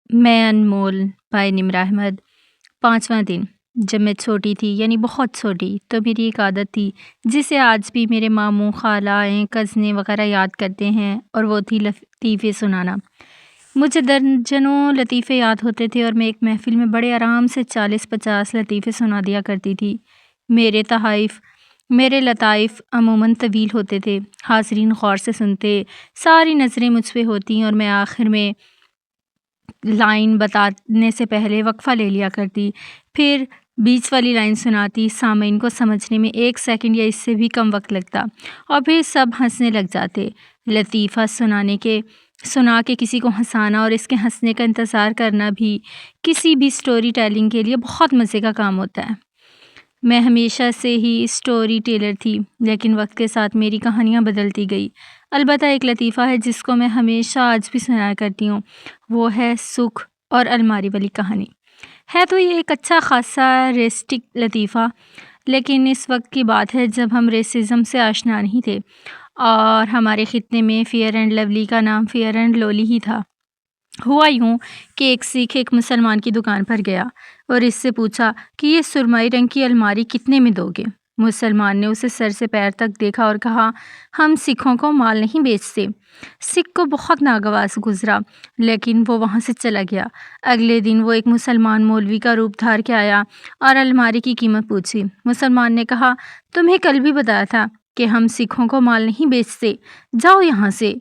میں انمول بائی نمرہ احمد۔ 5واں دن۔ جب میں چھوٹی تھی، یعنی بہت چھوٹی، تو میری ایک عادت تھی جسے آج بھی میرے ماموں، خالائیں، کزنیں وغیرہ یاد کرتے ہیں، اور وہ تھی لطیفے سنانا۔ مجھے درجنوں لطیفے یاد ہوتے تھے اور میں ایک محفل میں بڑے آرام سے 40-50 لطیفے سنا دیا کرتی تھی۔ میرے لطائف عموماً طویل ہوتے تھے۔ حاضرین غور سے سنتے، ساری نظریں مجھ پہ ہوتی اور میں آخر میں لائن بتانے سے پہلے وقفہ لے لیا کرتی، پھر بیچ والی لائن سناتی۔ سامعین کو سمجھنے میں 1 سیکنڈ یا اس سے بھی کم وقت لگتا اور پھر سب ہنسنے لگ جاتے۔ لطیفہ سنا کے کسی کو ہنسانا اور اس کے ہنسنے کا انتظار کرنا بھی کسی بھی سٹوری ٹیلنگ کے لیے بہت مزے کا کام ہوتا ہے۔ میں ہمیشہ سے ہی سٹوری ٹیلر تھی، لیکن وقت کے ساتھ میری کہانیاں بدلتی گئی۔ البتہ ایک لطیفہ ہے جس کو میں ہمیشہ آج بھی سنایا کرتی ہوں، وہ ہے سکھ اور الماری والی کہانی۔ ہے تو یہ ایک اچھا خاصا ریسٹک لطیفہ، لیکن اس وقت کی بات ہے جب ہم ریسزم سے آشنا نہیں تھے اور ہمارے خطے میں فیئر اینڈ لولی کا نام فیئر اینڈ لولی ہی تھا۔ ہوا یوں کہ ایک سکھ ایک مسلمان کی دکان پر گیا اور اس سے پوچھا کہ یہ سرمئی رنگ کی الماری کتنے میں دو گے؟ مسلمان نے اسے سر سے پیر تک دیکھا اور کہا، ہم سکھوں کو مال نہیں بیچتے۔ سکھ کو بہت ناگوار گزرا، لیکن وہ وہاں سے چلا گیا۔ اگلے دن وہ ایک مسلمان مولوی کا روپ دھار کے آیا اور الماری کی قیمت پوچھی۔ مسلمان نے کہا، تمہیں کل بھی بتایا تھا کہ ہم سکھوں کو مال نہیں بیچتے، جاؤ یہاں سے۔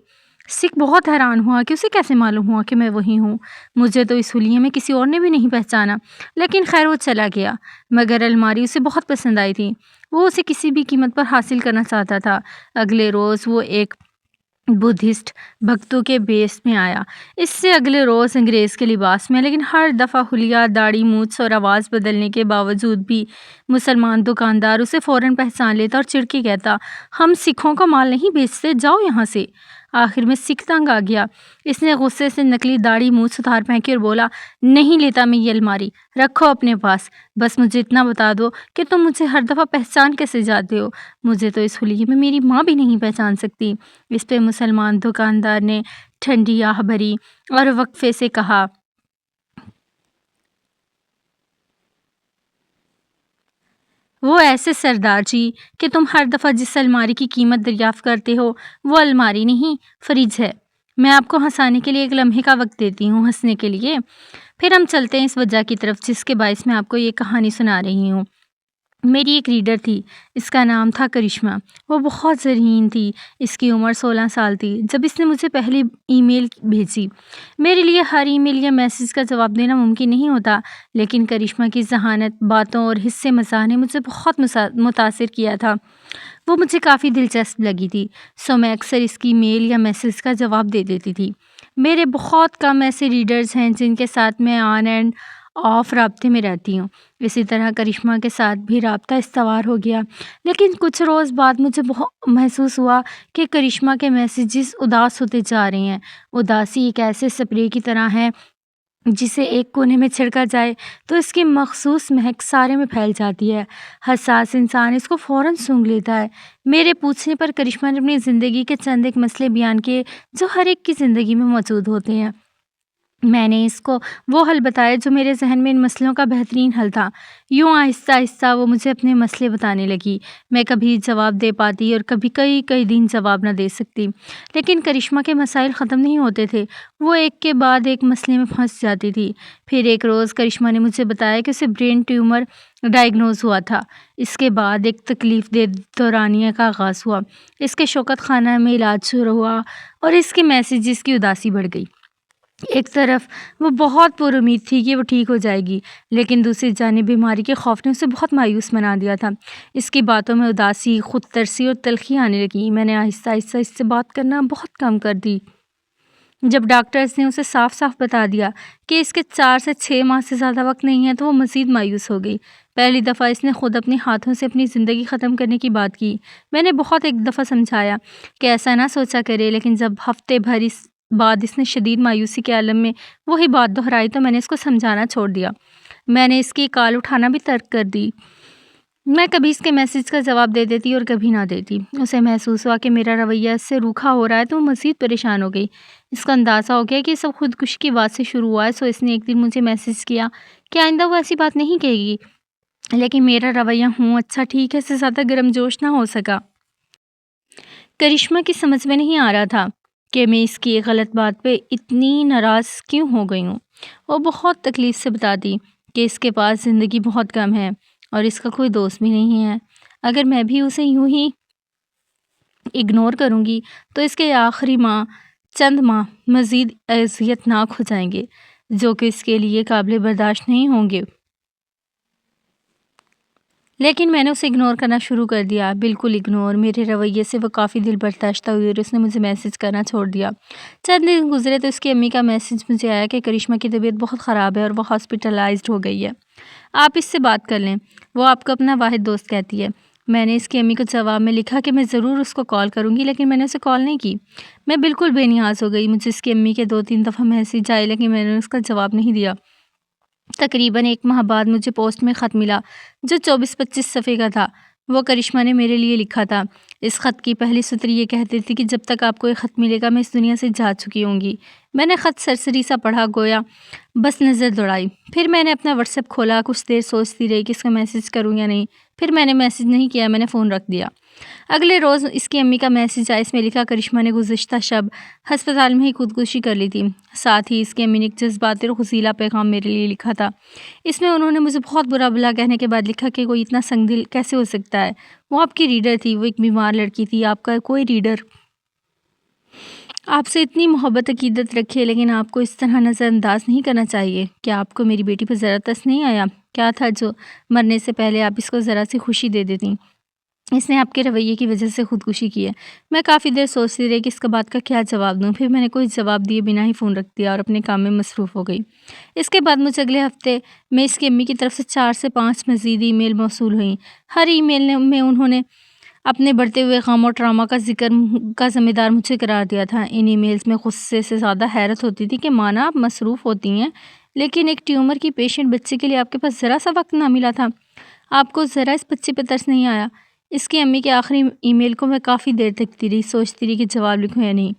سکھ بہت حیران ہوا کہ اسے کیسے معلوم ہوا کہ میں وہی ہوں، مجھے تو اس حلیے میں کسی اور نے بھی نہیں پہچانا، لیکن خیر وہ چلا گیا۔ مگر الماری اسے بہت پسند آئی تھی، وہ اسے کسی بھی قیمت پر حاصل کرنا چاہتا تھا۔ اگلے روز وہ ایک بدھسٹ بھکتوں کے بیس میں آیا، اس سے اگلے روز انگریز کے لباس میں، لیکن ہر دفعہ حلیہ، داڑھی، مونچھ اور آواز بدلنے کے باوجود بھی مسلمان دکاندار اسے فوراً پہچان لیتا اور چڑ کے کہتا، ہم سکھوں کو مال نہیں بیچتے، جاؤ یہاں سے۔ آخر میں سکھ تنگ آ گیا، اس نے غصے سے نکلی داڑھی مونچھ اتار پھینکی اور بولا، نہیں لیتا میں یہ الماری، رکھو اپنے پاس، بس مجھے اتنا بتا دو کہ تم مجھے ہر دفعہ پہچان کیسے جاتے ہو؟ مجھے تو اس حلیے میں میری ماں بھی نہیں پہچان سکتی۔ اس پہ مسلمان دکاندار نے ٹھنڈی آہ بھری اور وقفے سے کہا، وہ ایسے سردار جی کہ تم ہر دفعہ جس الماری کی قیمت دریافت کرتے ہو وہ الماری نہیں، فریج ہے۔ میں آپ کو ہنسانے کے لیے ایک لمحے کا وقت دیتی ہوں، ہنسنے کے لیے، پھر ہم چلتے ہیں اس وجہ کی طرف جس کے باعث میں آپ کو یہ کہانی سنا رہی ہوں۔ میری ایک ریڈر تھی، اس کا نام تھا کرشمہ۔ وہ بہت ذہین تھی، اس کی عمر 16 سال تھی جب اس نے مجھے پہلی ای میل بھیجی۔ میرے لیے ہر ای میل یا میسج کا جواب دینا ممکن نہیں ہوتا، لیکن کرشمہ کی ذہانت، باتوں اور حسِ مزاح نے مجھے بہت متاثر کیا تھا۔ وہ مجھے کافی دلچسپ لگی تھی، سو میں اکثر اس کی میل یا میسج کا جواب دے دیتی تھی۔ میرے بہت کم ایسے ریڈرز ہیں جن کے ساتھ میں آن اینڈ آف رابطے میں رہتی ہوں۔ اسی طرح کرشمہ کے ساتھ بھی رابطہ استوار ہو گیا، لیکن کچھ روز بعد مجھے بہت محسوس ہوا کہ کرشمہ کے میسیجز اداس ہوتے جا رہے ہیں۔ اداسی ایک ایسے سپرے کی طرح ہے جسے ایک کونے میں چھڑکا جائے تو اس کی مخصوص مہک سارے میں پھیل جاتی ہے۔ حساس انسان اس کو فوراً سونگھ لیتا ہے۔ میرے پوچھنے پر کرشمہ نے اپنی زندگی کے چند ایک مسئلے بیان کیے جو ہر ایک کی زندگی میں موجود ہوتے ہیں۔ میں نے اس کو وہ حل بتایا جو میرے ذہن میں ان مسئلوں کا بہترین حل تھا۔ یوں آہستہ آہستہ وہ مجھے اپنے مسئلے بتانے لگی۔ میں کبھی جواب دے پاتی اور کبھی کئی دن جواب نہ دے سکتی، لیکن کرشمہ کے مسائل ختم نہیں ہوتے تھے۔ وہ ایک کے بعد ایک مسئلے میں پھنس جاتی تھی۔ پھر ایک روز کرشمہ نے مجھے بتایا کہ اسے برین ٹیومر ڈائیگنوز ہوا تھا۔ اس کے بعد ایک تکلیف دہ دورانیہ کا آغاز ہوا، اس کے شوکت خانہ میں علاج شروع ہوا اور اس کے میسیجز کی اداسی بڑھ گئی۔ ایک طرف وہ بہت پر امید تھی کہ وہ ٹھیک ہو جائے گی، لیکن دوسری جانب بیماری کے خوف نے اسے بہت مایوس بنا دیا تھا۔ اس کی باتوں میں اداسی، خود ترسی اور تلخی آنے لگی۔ میں نے آہستہ آہستہ اس سے بات کرنا بہت کم کر دی۔ جب ڈاکٹرز نے اسے صاف صاف بتا دیا کہ اس کے 4 سے 6 ماہ سے زیادہ وقت نہیں ہے تو وہ مزید مایوس ہو گئی۔ پہلی دفعہ اس نے خود اپنے ہاتھوں سے اپنی زندگی ختم کرنے کی بات کی۔ میں نے بہت ایک دفعہ سمجھایا کہ ایسا نہ سوچا کرے، لیکن جب ہفتے بھر بعد اس نے شدید مایوسی کے عالم میں وہی بات دہرائی تو میں نے اس کو سمجھانا چھوڑ دیا۔ میں نے اس کی کال اٹھانا بھی ترک کر دی۔ میں کبھی اس کے میسج کا جواب دے دیتی اور کبھی نہ دیتی۔ اسے محسوس ہوا کہ میرا رویہ اس سے روکھا ہو رہا ہے تو وہ مزید پریشان ہو گئی۔ اس کو اندازہ ہو گیا کہ یہ سب خودکشی کی بات سے شروع ہوا ہے، سو اس نے ایک دن مجھے میسج کیا کہ آئندہ وہ ایسی بات نہیں کہے گی، لیکن میرا رویہ اچھا ٹھیک ہے سے زیادہ گرم جوش نہ ہو سکا۔ کرشمہ کی سمجھ میں نہیں آ رہا تھا کہ میں اس کی ایک غلط بات پہ اتنی ناراض کیوں ہو گئی ہوں۔ وہ بہت تکلیف سے بتاتی کہ اس کے پاس زندگی بہت کم ہے اور اس کا کوئی دوست بھی نہیں ہے۔ اگر میں بھی اسے یوں ہی اگنور کروں گی تو اس کے آخری چند ماہ مزید اذیت ناک ہو جائیں گے، جو کہ اس کے لیے قابل برداشت نہیں ہوں گے۔ لیکن میں نے اسے اگنور کرنا شروع کر دیا، بالکل اگنور۔ میرے رویے سے وہ کافی دل برداشتہ ہوئی اور اس نے مجھے میسج کرنا چھوڑ دیا۔ چند دن گزرے تو اس کی امی کا میسج مجھے آیا کہ کرشمہ کی طبیعت بہت خراب ہے اور وہ ہاسپٹلائزڈ ہو گئی ہے، آپ اس سے بات کر لیں، وہ آپ کو اپنا واحد دوست کہتی ہے۔ میں نے اس کی امی کو جواب میں لکھا کہ میں ضرور اس کو کال کروں گی، لیکن میں نے اسے کال نہیں کی۔ میں بالکل بے نیاز ہو گئی۔ مجھے اس کی امی کے 2-3 دفعہ میسج آئے لیکن میں نے اس کا جواب نہیں دیا۔ تقریباً 1 ماہ بعد مجھے پوسٹ میں خط ملا جو 24-25 صفحے کا تھا۔ وہ کرشمہ نے میرے لیے لکھا تھا۔ اس خط کی پہلی سطر یہ کہتی تھی کہ جب تک آپ کو یہ خط ملے گا میں اس دنیا سے جا چکی ہوں گی۔ میں نے خط سرسری سا پڑھا، گویا بس نظر دوڑائی۔ پھر میں نے اپنا واٹس ایپ کھولا، کچھ دیر سوچتی رہی کہ اس کا میسج کروں یا نہیں۔ پھر میں نے میسج نہیں کیا، میں نے فون رکھ دیا۔ اگلے روز اس کی امی کا میسج آیا، اس میں لکھا کرشمہ نے گزشتہ شب ہسپتال میں ہی خودکشی کر لی تھی۔ ساتھ ہی اس کی امی نے ایک جذباتی اور غصیلا پیغام میرے لیے لکھا تھا۔ اس میں انہوں نے مجھے بہت برا بھلا کہنے کے بعد لکھا کہ کوئی اتنا سنگ دل کیسے ہو سکتا ہے۔ وہ آپ کی ریڈر تھی، وہ ایک بیمار لڑکی تھی، آپ کا کوئی ریڈر آپ سے اتنی محبت عقیدت رکھے لیکن آپ کو اس طرح نظر انداز نہیں کرنا چاہیے۔ کیا آپ کو میری بیٹی پر ذرا ترس نہیں آیا؟ کیا تھا جو مرنے سے پہلے آپ اس کو ذرا سی خوشی دے دیتیں؟ اس نے آپ کے رویے کی وجہ سے خودکشی کی ہے۔ میں کافی دیر سوچتی رہی کہ اس کا بات کا کیا جواب دوں۔ پھر میں نے کوئی جواب دیے بنا ہی فون رکھ دیا اور اپنے کام میں مصروف ہو گئی۔ اس کے بعد مجھے اگلے ہفتے میں اس کی امی کی طرف سے 4 سے 5 مزید ای میل موصول ہوئیں۔ ہر ای میل میں انہوں نے اپنے بڑھتے ہوئے غم اور ٹراما کا ذکر کا ذمہ دار مجھے قرار دیا تھا۔ ان ای میلز میں غصے سے زیادہ حیرت ہوتی تھی کہ مانا آپ مصروف ہوتی ہیں لیکن ایک ٹیومر کی پیشنٹ بچے کے لیے آپ کے پاس ذرا سا وقت نہ ملا تھا، آپ کو ذرا اس بچے پہ ترس نہیں آیا۔ اس کی امی کے آخری ای میل کو میں کافی دیر دیکھتی رہی، سوچتی رہی کہ جواب لکھوں یا نہیں۔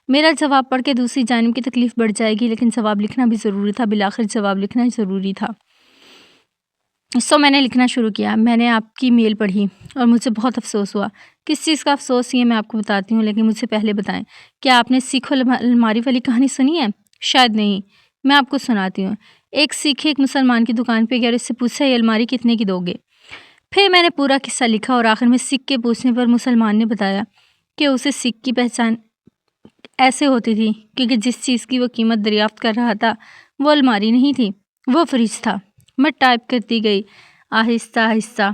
میرا جواب پڑھ کے دوسری جانب کی تکلیف بڑھ جائے گی، لیکن جواب لکھنا بھی ضروری تھا۔ بالآخر جواب لکھنا ضروری تھا، سو میں نے لکھنا شروع کیا۔ میں نے آپ کی میل پڑھی اور مجھے بہت افسوس ہوا۔ کس چیز کا افسوس یہ میں آپ کو بتاتی ہوں، لیکن مجھ سے پہلے بتائیں، کیا آپ نے سکھ الماری والی کہانی سنی ہے؟ شاید نہیں، میں آپ کو سناتی ہوں۔ ایک سکھ ایک مسلمان کی دکان پہ گیا اور اس سے پوچھا یہ الماری کتنے کی دو گے؟ پھر میں نے پورا قصہ لکھا اور آخر میں سکھ کے پوچھنے پر مسلمان نے بتایا کہ اسے سکھ کی پہچان ایسے ہوتی تھی کیونکہ جس چیز کی وہ قیمت دریافت کر رہا تھا وہ الماری نہیں تھی، وہ فریج تھا۔ میں ٹائپ کرتی گئی آہستہ آہستہ۔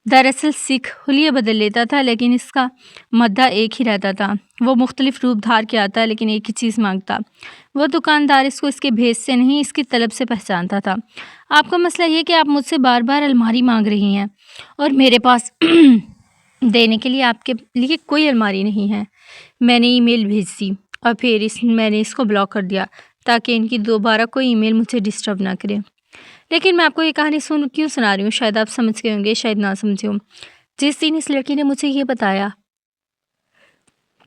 دراصل سکھ حلیے بدل لیتا تھا لیکن اس کا مدعا ایک ہی رہتا تھا۔ وہ مختلف روپ دھار کے آتا لیکن ایک ہی چیز مانگتا۔ وہ دکاندار اس کو اس کے بھیس سے نہیں اس کی طلب سے پہچانتا تھا۔ آپ کا مسئلہ یہ کہ آپ مجھ سے بار بار الماری مانگ رہی ہیں اور میرے پاس دینے کے لیے آپ کے لیے کوئی الماری نہیں ہے۔ میں نے ای میل بھیج دی اور پھر میں نے اس کو بلاک کر دیا تاکہ ان کی دوبارہ کوئی ای میل مجھے ڈسٹرب نہ کرے۔ لیکن میں آپ کو یہ کہانی کیوں سنا رہی ہوں؟ شاید آپ سمجھ گئے ہوں گے، شاید نہ سمجھے ہوں۔ جس دن اس لڑکی نے مجھے یہ بتایا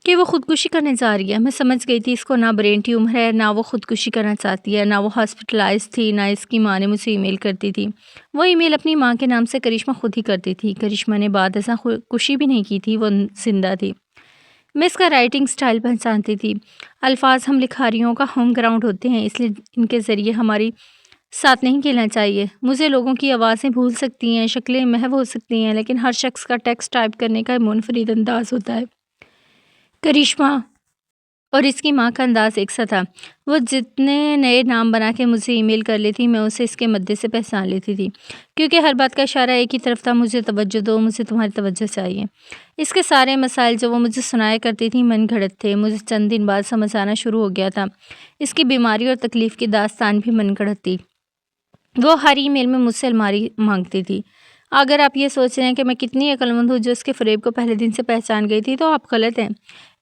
کہ وہ خودکشی کرنے جا رہی ہے، میں سمجھ گئی تھی اس کو نہ برین ٹیومر ہے، نہ وہ خودکشی کرنا چاہتی ہے، نہ وہ ہاسپٹلائز تھی، نہ اس کی ماں نے مجھے ای میل کرتی تھی۔ وہ ای میل اپنی ماں کے نام سے کرشمہ خود ہی کرتی تھی۔ کرشمہ نے بعد ازاں خودکشی بھی نہیں کی تھی، وہ زندہ تھی۔ میں اس کا رائٹنگ سٹائل پہچانتی تھی۔ الفاظ ہم لکھاریوں کا ہوم گراؤنڈ ہوتے ہیں، اس لیے ان کے ذریعے ہماری ساتھ نہیں کھیلنا چاہیے۔ مجھے لوگوں کی آوازیں بھول سکتی ہیں، شکلیں محو ہو سکتی ہیں، لیکن ہر شخص کا ٹیکسٹ ٹائپ کرنے کا منفرد انداز ہوتا ہے۔ کرشمہ اور اس کی ماں کا انداز ایک سا تھا۔ وہ جتنے نئے نام بنا کے مجھے ای میل کر لیتی میں اسے اس کے مدے سے پہچان لیتی تھی، کیونکہ ہر بات کا اشارہ ایک ہی طرف تھا، مجھے توجہ دو، مجھے تمہاری توجہ چاہیے۔ اس کے سارے مسائل جو وہ مجھے سنایا کرتی تھی من گھڑت تھے۔ مجھے چند دن بعد سمجھ آنا شروع ہو گیا تھا۔ اس کی بیماری اور تکلیف کی داستان بھی من گھڑت تھی۔ وہ ہر ای میل میں مجھ سے الماری مانگتی تھی۔ اگر آپ یہ سوچ رہے ہیں کہ میں کتنی عقل مند ہوں جو اس کے فریب کو پہلے دن سے پہچان گئی تھی تو آپ غلط ہیں۔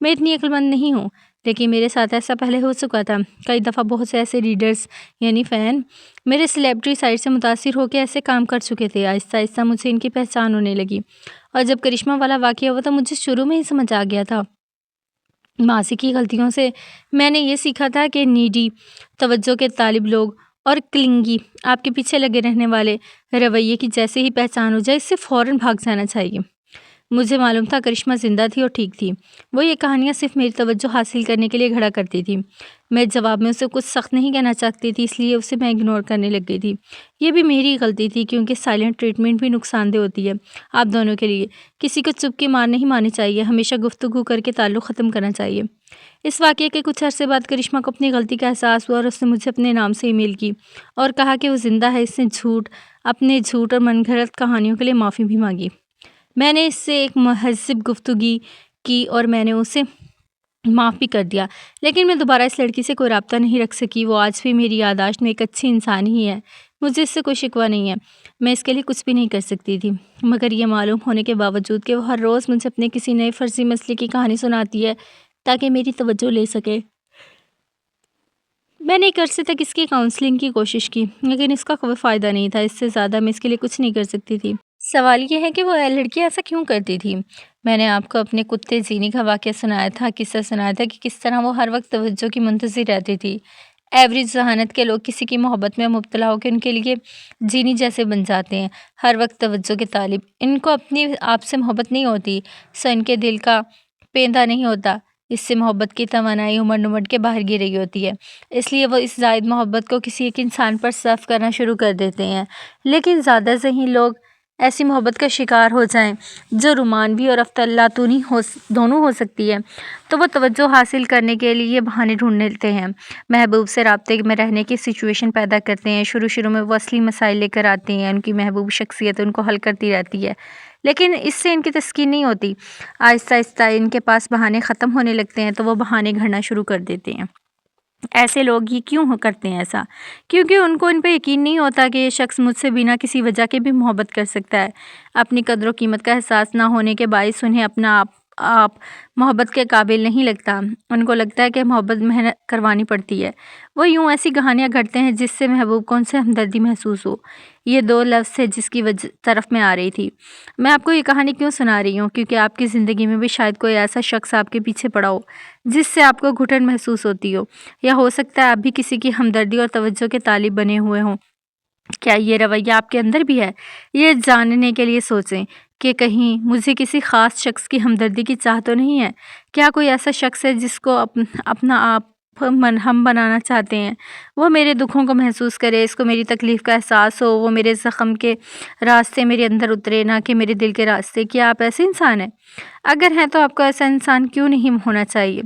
میں اتنی عقل مند نہیں ہوں۔ لیکن میرے ساتھ ایسا پہلے ہو چکا تھا۔ کئی دفعہ بہت سے ایسے ریڈرز یعنی فین میرے سلیبریٹی سائٹ سے متاثر ہو کے ایسے کام کر چکے تھے۔ آہستہ آہستہ مجھے ان کی پہچان ہونے لگی، اور جب کرشمہ والا واقعہ ہوا تو مجھے شروع میں ہی سمجھ آ گیا تھا۔ ماضی کی غلطیوں سے میں نے یہ سیکھا تھا کہ نیڈی، توجہ کے طالب لوگ اور کلنگی، آپ کے پیچھے لگے رہنے والے رویے کی جیسے ہی پہچان ہو جائے اس سے فوراً بھاگ جانا چاہیے۔ مجھے معلوم تھا کرشمہ زندہ تھی اور ٹھیک تھی۔ وہ یہ کہانیاں صرف میری توجہ حاصل کرنے کے لیے گھڑا کرتی تھی۔ میں جواب میں اسے کچھ سخت نہیں کہنا چاہتی تھی، اس لیے اسے میں اگنور کرنے لگ گئی تھی۔ یہ بھی میری غلطی تھی کیونکہ سائلنٹ ٹریٹمنٹ بھی نقصان دہ ہوتی ہے آپ دونوں کے لیے۔ کسی کو چپ کی مار نہیں مارنی چاہیے، ہمیشہ گفتگو کر کے تعلق ختم کرنا چاہیے۔ اس واقعے کے کچھ عرصے بعد کرشمہ کو اپنی غلطی کا احساس ہوا اور اس نے مجھے اپنے نام سے ای میل کی اور کہا کہ وہ زندہ ہے۔ اس نے اپنے جھوٹ اور من گھڑت کہانیوں کے لیے معافی بھی مانگی۔ میں نے اس سے ایک مہذب گفتگو کی اور میں نے اسے معاف بھی کر دیا، لیکن میں دوبارہ اس لڑکی سے کوئی رابطہ نہیں رکھ سکی۔ وہ آج بھی میری یادداشت میں ایک اچھی انسان ہی ہے، مجھے اس سے کوئی شکوہ نہیں ہے۔ میں اس کے لیے کچھ بھی نہیں کر سکتی تھی، مگر یہ معلوم ہونے کے باوجود کہ وہ ہر روز مجھے اپنے کسی نئے فرضی مسئلے کی کہانی سناتی ہے تاکہ میری توجہ لے سکے۔ میں نے ایک عرصے تک اس کی کاؤنسلنگ کی کوشش کی، لیکن اس کا کوئی فائدہ نہیں تھا۔ اس سے زیادہ میں اس کے لیے کچھ نہیں کر سکتی تھی۔ سوال یہ ہے کہ وہ لڑکی ایسا کیوں کرتی تھی؟ میں نے آپ کو اپنے کتے زینی کا واقعہ سنایا تھا، قصہ سنایا تھا کہ کس طرح وہ ہر وقت توجہ کی منتظر رہتی تھی۔ ایوریج ذہانت کے لوگ کسی کی محبت میں مبتلا ہو کے ان کے لیے جینی جیسے بن جاتے ہیں، ہر وقت توجہ کے طالب۔ ان کو اپنی آپ سے محبت نہیں ہوتی، سو ان کے دل کا پیندا نہیں ہوتا، اس سے محبت کی توانائی امڑ امڑ کے باہر گر رہی ہوتی ہے، اس لیے وہ اس زائد محبت کو کسی ایک انسان پر صرف کرنا شروع کر دیتے ہیں۔ لیکن زیادہ ذہین لوگ ایسی محبت کا شکار ہو جائیں جو رومانوی اور افلاطونی دونوں ہو سکتی ہے، تو وہ توجہ حاصل کرنے کے لیے بہانے ڈھونڈ لیتے ہیں، محبوب سے رابطے میں رہنے کی سچویشن پیدا کرتے ہیں۔ شروع میں وہ اصلی مسائل لے کر آتے ہیں، ان کی محبوب شخصیت ان کو حل کرتی رہتی ہے، لیکن اس سے ان کی تسکین نہیں ہوتی۔ آہستہ آہستہ ان کے پاس بہانے ختم ہونے لگتے ہیں تو وہ بہانے گھڑنا شروع کر دیتے ہیں۔ ایسے لوگ ہی کیوں کرتے ہیں ایسا؟ کیونکہ ان کو ان پہ یقین نہیں ہوتا کہ یہ شخص مجھ سے بنا کسی وجہ کے بھی محبت کر سکتا ہے۔ اپنی قدر و قیمت کا احساس نہ ہونے کے باعث انہیں اپنا آپ محبت کے قابل نہیں لگتا۔ ان کو لگتا ہے کہ محبت محنت کروانی پڑتی ہے۔ وہ یوں ایسی کہانیاں گھڑتے ہیں جس سے محبوب کو ان سے ہمدردی محسوس ہو۔ یہ دو لفظ ہے جس کی طرف میں آ رہی تھی۔ میں آپ کو یہ کہانی کیوں سنا رہی ہوں؟ کیونکہ آپ کی زندگی میں بھی شاید کوئی ایسا شخص آپ کے پیچھے پڑا ہو جس سے آپ کو گھٹن محسوس ہوتی ہو، یا ہو سکتا ہے آپ بھی کسی کی ہمدردی اور توجہ کے طالب بنے ہوئے ہوں۔ کیا یہ رویہ آپ کے اندر بھی ہے؟ یہ جاننے کے لیے سوچیں کہ کہیں مجھے کسی خاص شخص کی ہمدردی کی چاہ تو نہیں ہے؟ کیا کوئی ایسا شخص ہے جس کو اپنا آپ ہم بنانا چاہتے ہیں؟ وہ میرے دکھوں کو محسوس کرے، اس کو میری تکلیف کا احساس ہو، وہ میرے زخم کے راستے میرے اندر اترے، نہ کہ میرے دل کے راستے۔ کیا آپ ایسے انسان ہیں؟ اگر ہیں تو آپ کو ایسا انسان کیوں نہیں ہونا چاہیے؟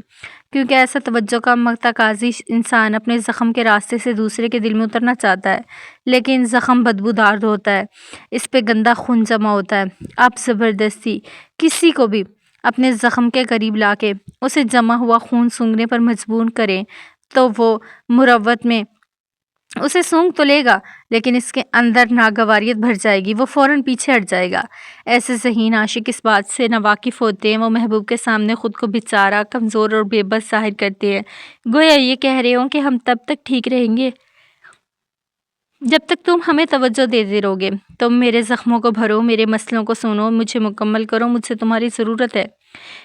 کیونکہ ایسا توجہ کا متقاضی انسان اپنے زخم کے راستے سے دوسرے کے دل میں اترنا چاہتا ہے، لیکن زخم بدبودار ہوتا ہے، اس پہ گندا خون جمع ہوتا ہے۔ آپ زبردستی کسی کو بھی اپنے زخم کے قریب لا کے اسے جمع ہوا خون سونگھنے پر مجبور کریں تو وہ مروت میں اسے سونگھ تو لے گا، لیکن اس کے اندر ناگواریت بھر جائے گی، وہ فوراً پیچھے ہٹ جائے گا۔ ایسے ذہین عاشق اس بات سے ناواقف ہوتے ہیں، وہ محبوب کے سامنے خود کو بیچارہ، کمزور اور بے بس ظاہر کرتے ہیں، گویا یہ کہہ رہے ہوں کہ ہم تب تک ٹھیک رہیں گے جب تک تم ہمیں توجہ دیتے رہو گے۔ تم میرے زخموں کو بھرو، میرے مسئلوں کو سنو، مجھے مکمل کرو، مجھ سے تمہاری ضرورت ہے۔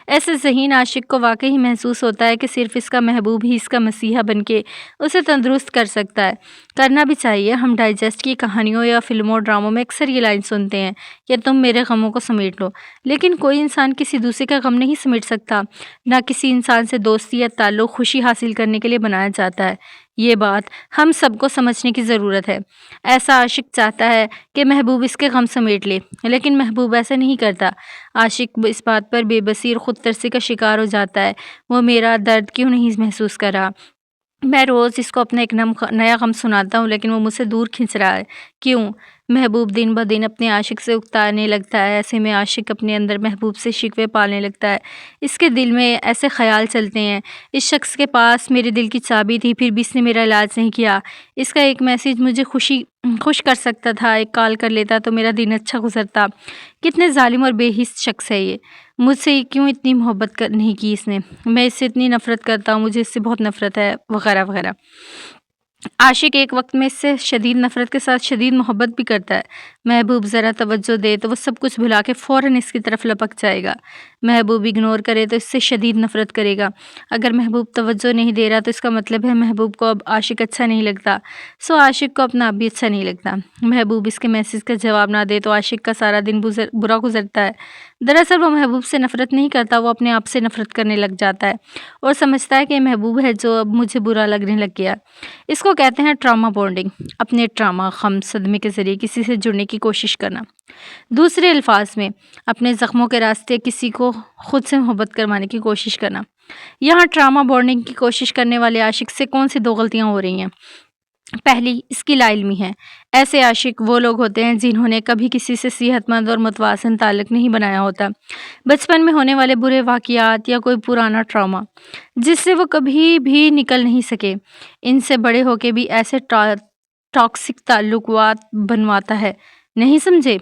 ایسے ذہین عاشق کو واقعی محسوس ہوتا ہے کہ صرف اس کا محبوب ہی اس کا مسیحا بن کے اسے تندرست کر سکتا ہے۔ کرنا بھی چاہیے۔ ہم ڈائجسٹ کی کہانیوں یا فلموں اور ڈراموں میں اکثر یہ لائن سنتے ہیں کہ تم میرے غموں کو سمیٹ لو، لیکن کوئی انسان کسی دوسرے کا غم نہیں سمیٹ سکتا۔ نہ کسی انسان سے دوستی یا تعلق خوشی حاصل کرنے کے لیے بنایا جاتا ہے۔ یہ بات ہم سب کو سمجھنے کی ضرورت ہے۔ ایسا عاشق چاہتا ہے کہ محبوب اس کے غم سمیٹ لے، لیکن محبوب ایسا نہیں کرتا۔ عاشق اس بات پر بے بسی اور خود ترسی کا شکار ہو جاتا ہے، وہ میرا درد کیوں نہیں محسوس کر رہا؟ میں روز اس کو اپنا ایک نیا غم سناتا ہوں، لیکن وہ مجھ سے دور کھنچ رہا ہے۔ کیوں؟ محبوب دن بہ دن اپنے عاشق سے اکتانے لگتا ہے۔ ایسے میں عاشق اپنے اندر محبوب سے شکوے پالنے لگتا ہے۔ اس کے دل میں ایسے خیال چلتے ہیں، اس شخص کے پاس میرے دل کی چابی تھی، پھر بھی اس نے میرا علاج نہیں کیا۔ اس کا ایک میسج مجھے خوش کر سکتا تھا، ایک کال کر لیتا تو میرا دن اچھا گزرتا۔ کتنے ظالم اور بے حس شخص ہے یہ۔ مجھ سے کیوں اتنی محبت نہیں کی اس نے، میں اس سے اتنی نفرت کرتا ہوں، مجھے اس سے بہت نفرت ہے، وغیرہ وغیرہ۔ عاشق ایک وقت میں اس سے شدید نفرت کے ساتھ شدید محبت بھی کرتا ہے۔ محبوب ذرا توجہ دے تو وہ سب کچھ بھلا کے فوراً اس کی طرف لپک جائے گا۔ محبوب اگنور کرے تو اس سے شدید نفرت کرے گا۔ اگر محبوب توجہ نہیں دے رہا تو اس کا مطلب ہے محبوب کو اب عاشق اچھا نہیں لگتا، سو عاشق کو اپنا آپ بھی اچھا نہیں لگتا۔ محبوب اس کے میسج کا جواب نہ دے تو عاشق کا سارا دن برا گزرتا ہے۔ دراصل وہ محبوب سے نفرت نہیں کرتا، وہ اپنے آپ سے نفرت کرنے لگ جاتا ہے اور سمجھتا ہے کہ یہ محبوب ہے جو اب مجھے برا لگنے لگ گیا۔ اس کو کہتے ہیں ٹراما بانڈنگ، اپنے ٹراما، غم، صدمے کے ذریعے کسی سے جڑنے کی کوشش کرنا۔ دوسرے الفاظ میں اپنے زخموں کے راستے کسی کو خود سے محبت کروانے کی کوشش کرنا۔ یہاں ٹراما بانڈنگ کی کوشش کرنے والے عاشق سے کون سی دو غلطیاں ہو رہی ہیں؟ پہلی، اس کی لا علمی ہے۔ ایسے عاشق وہ لوگ ہوتے ہیں جنہوں نے کبھی کسی سے صحت مند اور متوازن تعلق نہیں بنایا ہوتا۔ بچپن میں ہونے والے برے واقعات یا کوئی پرانا ٹراما جس سے وہ کبھی بھی نکل نہیں سکے، ان سے بڑے ہو کے بھی ایسے ٹاکسک تعلقات بنواتا ہے۔ نہیں سمجھے؟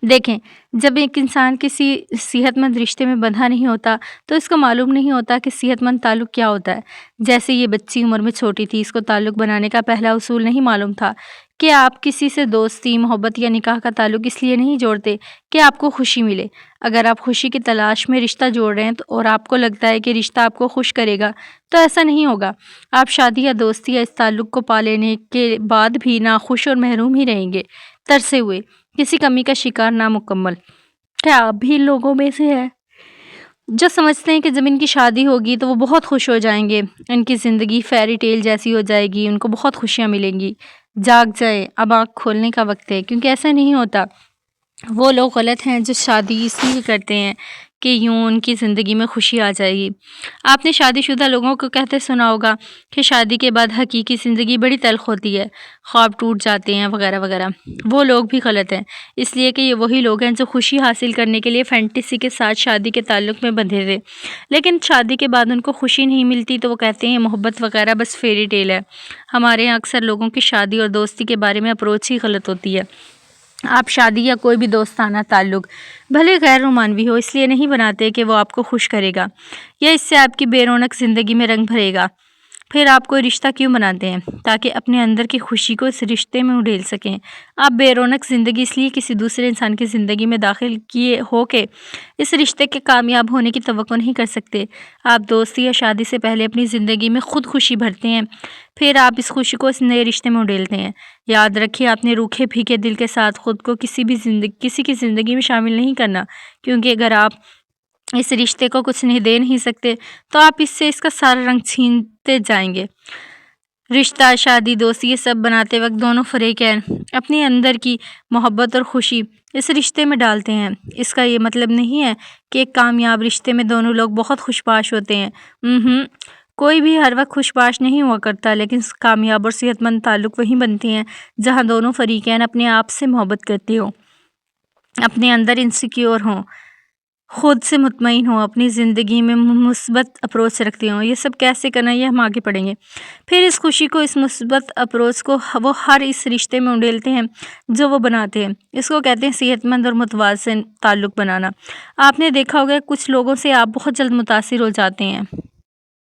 دیکھیں، جب ایک انسان کسی صحت مند رشتے میں بندھا نہیں ہوتا تو اس کو معلوم نہیں ہوتا کہ صحت مند تعلق کیا ہوتا ہے۔ جیسے یہ بچی عمر میں چھوٹی تھی، اس کو تعلق بنانے کا پہلا اصول نہیں معلوم تھا کہ آپ کسی سے دوستی، محبت یا نکاح کا تعلق اس لیے نہیں جوڑتے کہ آپ کو خوشی ملے۔ اگر آپ خوشی کی تلاش میں رشتہ جوڑ رہے ہیں اور آپ کو لگتا ہے کہ رشتہ آپ کو خوش کرے گا تو ایسا نہیں ہوگا۔ آپ شادی یا دوستی یا اس تعلق کو پا لینے کے بعد بھی ناخوش اور محروم ہی رہیں گے، ترسے ہوئے، کسی کمی کا شکار، نامکمل۔ کیا آپ بھی ان لوگوں میں سے ہیں جو سمجھتے ہیں کہ جب ان کی شادی ہوگی تو وہ بہت خوش ہو جائیں گے، ان کی زندگی فیری ٹیل جیسی ہو جائے گی، ان کو بہت خوشیاں ملیں گی؟ جاگ جائیں، اب آنکھ کھولنے کا وقت ہے، کیونکہ ایسا نہیں ہوتا۔ وہ لوگ غلط ہیں جو شادی اس لیے کرتے ہیں کہ یوں ان کی زندگی میں خوشی آ جائے گی۔ آپ نے شادی شدہ لوگوں کو کہتے سنا ہوگا کہ شادی کے بعد حقیقی زندگی بڑی تلخ ہوتی ہے، خواب ٹوٹ جاتے ہیں، وغیرہ وغیرہ۔ وہ لوگ بھی غلط ہیں، اس لیے کہ یہ وہی لوگ ہیں جو خوشی حاصل کرنے کے لیے فینٹیسی کے ساتھ شادی کے تعلق میں بندھے تھے، لیکن شادی کے بعد ان کو خوشی نہیں ملتی تو وہ کہتے ہیں محبت وغیرہ بس فیری ٹیل ہے۔ ہمارے یہاں اکثر لوگوں کی شادی اور دوستی کے بارے میں اپروچ ہی غلط ہوتی ہے۔ آپ شادی یا کوئی بھی دوستانہ تعلق بھلے غیر رومانوی ہو اس لیے نہیں بناتے کہ وہ آپ کو خوش کرے گا یا اس سے آپ کی بے رونق زندگی میں رنگ بھرے گا۔ پھر آپ کوئی رشتہ کیوں بناتے ہیں؟ تاکہ اپنے اندر کی خوشی کو اس رشتے میں اڈھیل سکیں۔ آپ بے رونق زندگی اس لیے کسی دوسرے انسان کی زندگی میں داخل کیے ہو کہ اس رشتے کے کامیاب ہونے کی توقع نہیں کر سکتے۔ آپ دوستی یا شادی سے پہلے اپنی زندگی میں خود خوشی بھرتے ہیں، پھر آپ اس خوشی کو اس نئے رشتے میں اڈھیلتے ہیں۔ یاد رکھیے، آپ نے روکھے پھیکے دل کے ساتھ خود کو کسی کی زندگی میں شامل نہیں کرنا، کیونکہ اگر آپ اس رشتے کو کچھ نہیں دے نہیں سکتے تو آپ اس سے اس کا سارا رنگ چھینتے جائیں گے۔ رشتہ، شادی، دوستی، یہ سب بناتے وقت دونوں فریقین اپنی اندر کی محبت اور خوشی اس رشتے میں ڈالتے ہیں۔ اس کا یہ مطلب نہیں ہے کہ ایک کامیاب رشتے میں دونوں لوگ بہت خوش باش ہوتے ہیں۔ کوئی بھی ہر وقت خوش باش نہیں ہوا کرتا، لیکن کامیاب اور صحت مند تعلق وہیں بنتے ہیں جہاں دونوں فریقین اپنے آپ سے محبت کرتے ہوں، اپنے اندر انسیکیور ہوں، خود سے مطمئن ہوں، اپنی زندگی میں مثبت اپروچ رکھتے ہوں۔ یہ سب کیسے کرنا یہ ہم آگے پڑھیں گے۔ پھر اس خوشی کو، اس مثبت اپروچ کو وہ ہر اس رشتے میں اڈھیلتے ہیں جو وہ بناتے ہیں۔ اس کو کہتے ہیں صحت مند اور متوازن تعلق بنانا۔ آپ نے دیکھا ہوگا کچھ لوگوں سے آپ بہت جلد متاثر ہو جاتے ہیں۔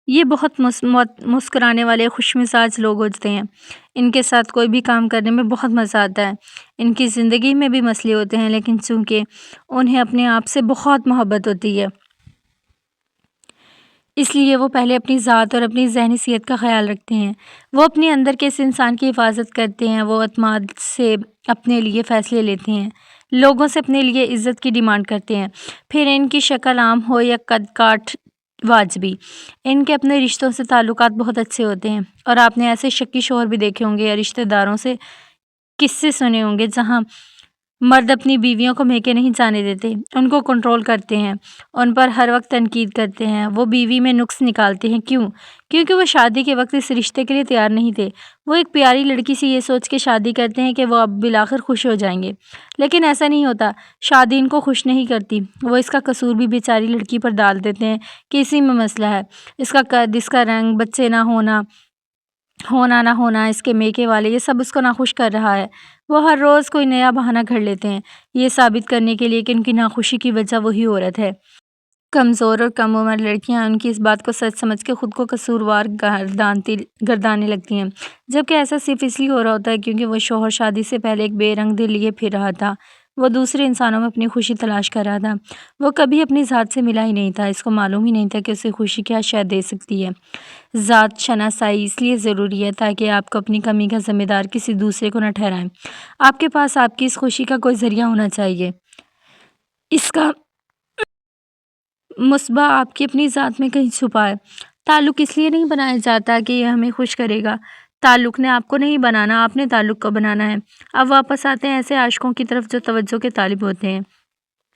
یہ بہت مسکرانے والے، خوش مزاج لوگ ہوتے ہیں، ان کے ساتھ کوئی بھی کام کرنے میں بہت مزہ آتا ہے۔ ان کی زندگی میں بھی مسئلے ہوتے ہیں، لیکن چونکہ انہیں اپنے آپ سے بہت محبت ہوتی ہے اس لیے وہ پہلے اپنی ذات اور اپنی ذہنی صحت کا خیال رکھتے ہیں۔ وہ اپنے اندر کے اس انسان کی حفاظت کرتے ہیں، وہ اعتماد سے اپنے لیے فیصلے لیتے ہیں، لوگوں سے اپنے لیے عزت کی ڈیمانڈ کرتے ہیں، پھر ان کی شکل عام ہو یا قد کاٹ واجبی، ان کے اپنے رشتوں سے تعلقات بہت اچھے ہوتے ہیں۔ اور آپ نے ایسے شکی شوہر بھی دیکھے ہوں گے یا رشتہ داروں سے قصے سنے ہوں گے جہاں مرد اپنی بیویوں کو میکے نہیں جانے دیتے، ان کو کنٹرول کرتے ہیں، ان پر ہر وقت تنقید کرتے ہیں، وہ بیوی میں نقص نکالتے ہیں۔ کیوں؟ کیونکہ وہ شادی کے وقت اس رشتے کے لیے تیار نہیں تھے۔ وہ ایک پیاری لڑکی سے یہ سوچ کے شادی کرتے ہیں کہ وہ اب بالآخر خوش ہو جائیں گے، لیکن ایسا نہیں ہوتا۔ شادی ان کو خوش نہیں کرتی، وہ اس کا قصور بھی بیچاری لڑکی پر ڈال دیتے ہیں کہ اسی میں مسئلہ ہے، اس کا قد، اس کا رنگ، بچے نہ ہونا، اس کے میکے والے، یہ سب اس کو ناخوش کر رہا ہے۔ وہ ہر روز کوئی نیا بہانہ گھڑ لیتے ہیں، یہ ثابت کرنے کے لیے کہ ان کی ناخوشی کی وجہ وہی عورت ہے۔ کمزور اور کم عمر لڑکیاں ان کی اس بات کو سچ سمجھ کے خود کو قصوروار گردانے لگتی ہیں، جبکہ ایسا صرف اس لیے ہو رہا ہوتا ہے کیونکہ وہ شوہر شادی سے پہلے ایک بے رنگ دل لیے پھر رہا تھا۔ وہ دوسرے انسانوں میں اپنی خوشی تلاش کر رہا تھا۔ وہ کبھی اپنی ذات سے ملا ہی نہیں تھا، اس کو معلوم ہی نہیں تھا کہ اسے خوشی کیا شے دے سکتی ہے۔ ذات شناسائی اس لیے ضروری ہے تاکہ آپ کو اپنی کمی کا ذمہ دار کسی دوسرے کو نہ ٹھہرائیں۔ آپ کے پاس آپ کی اس خوشی کا کوئی ذریعہ ہونا چاہیے۔ اس کا مصباح آپ کی اپنی ذات میں کہیں چھپا ہے۔ تعلق اس لیے نہیں بنایا جاتا کہ یہ ہمیں خوش کرے گا۔ تعلق نے آپ کو نہیں بنانا، آپ نے تعلق کو بنانا ہے۔ اب واپس آتے ہیں ایسے عاشقوں کی طرف جو توجہ کے طالب ہوتے ہیں۔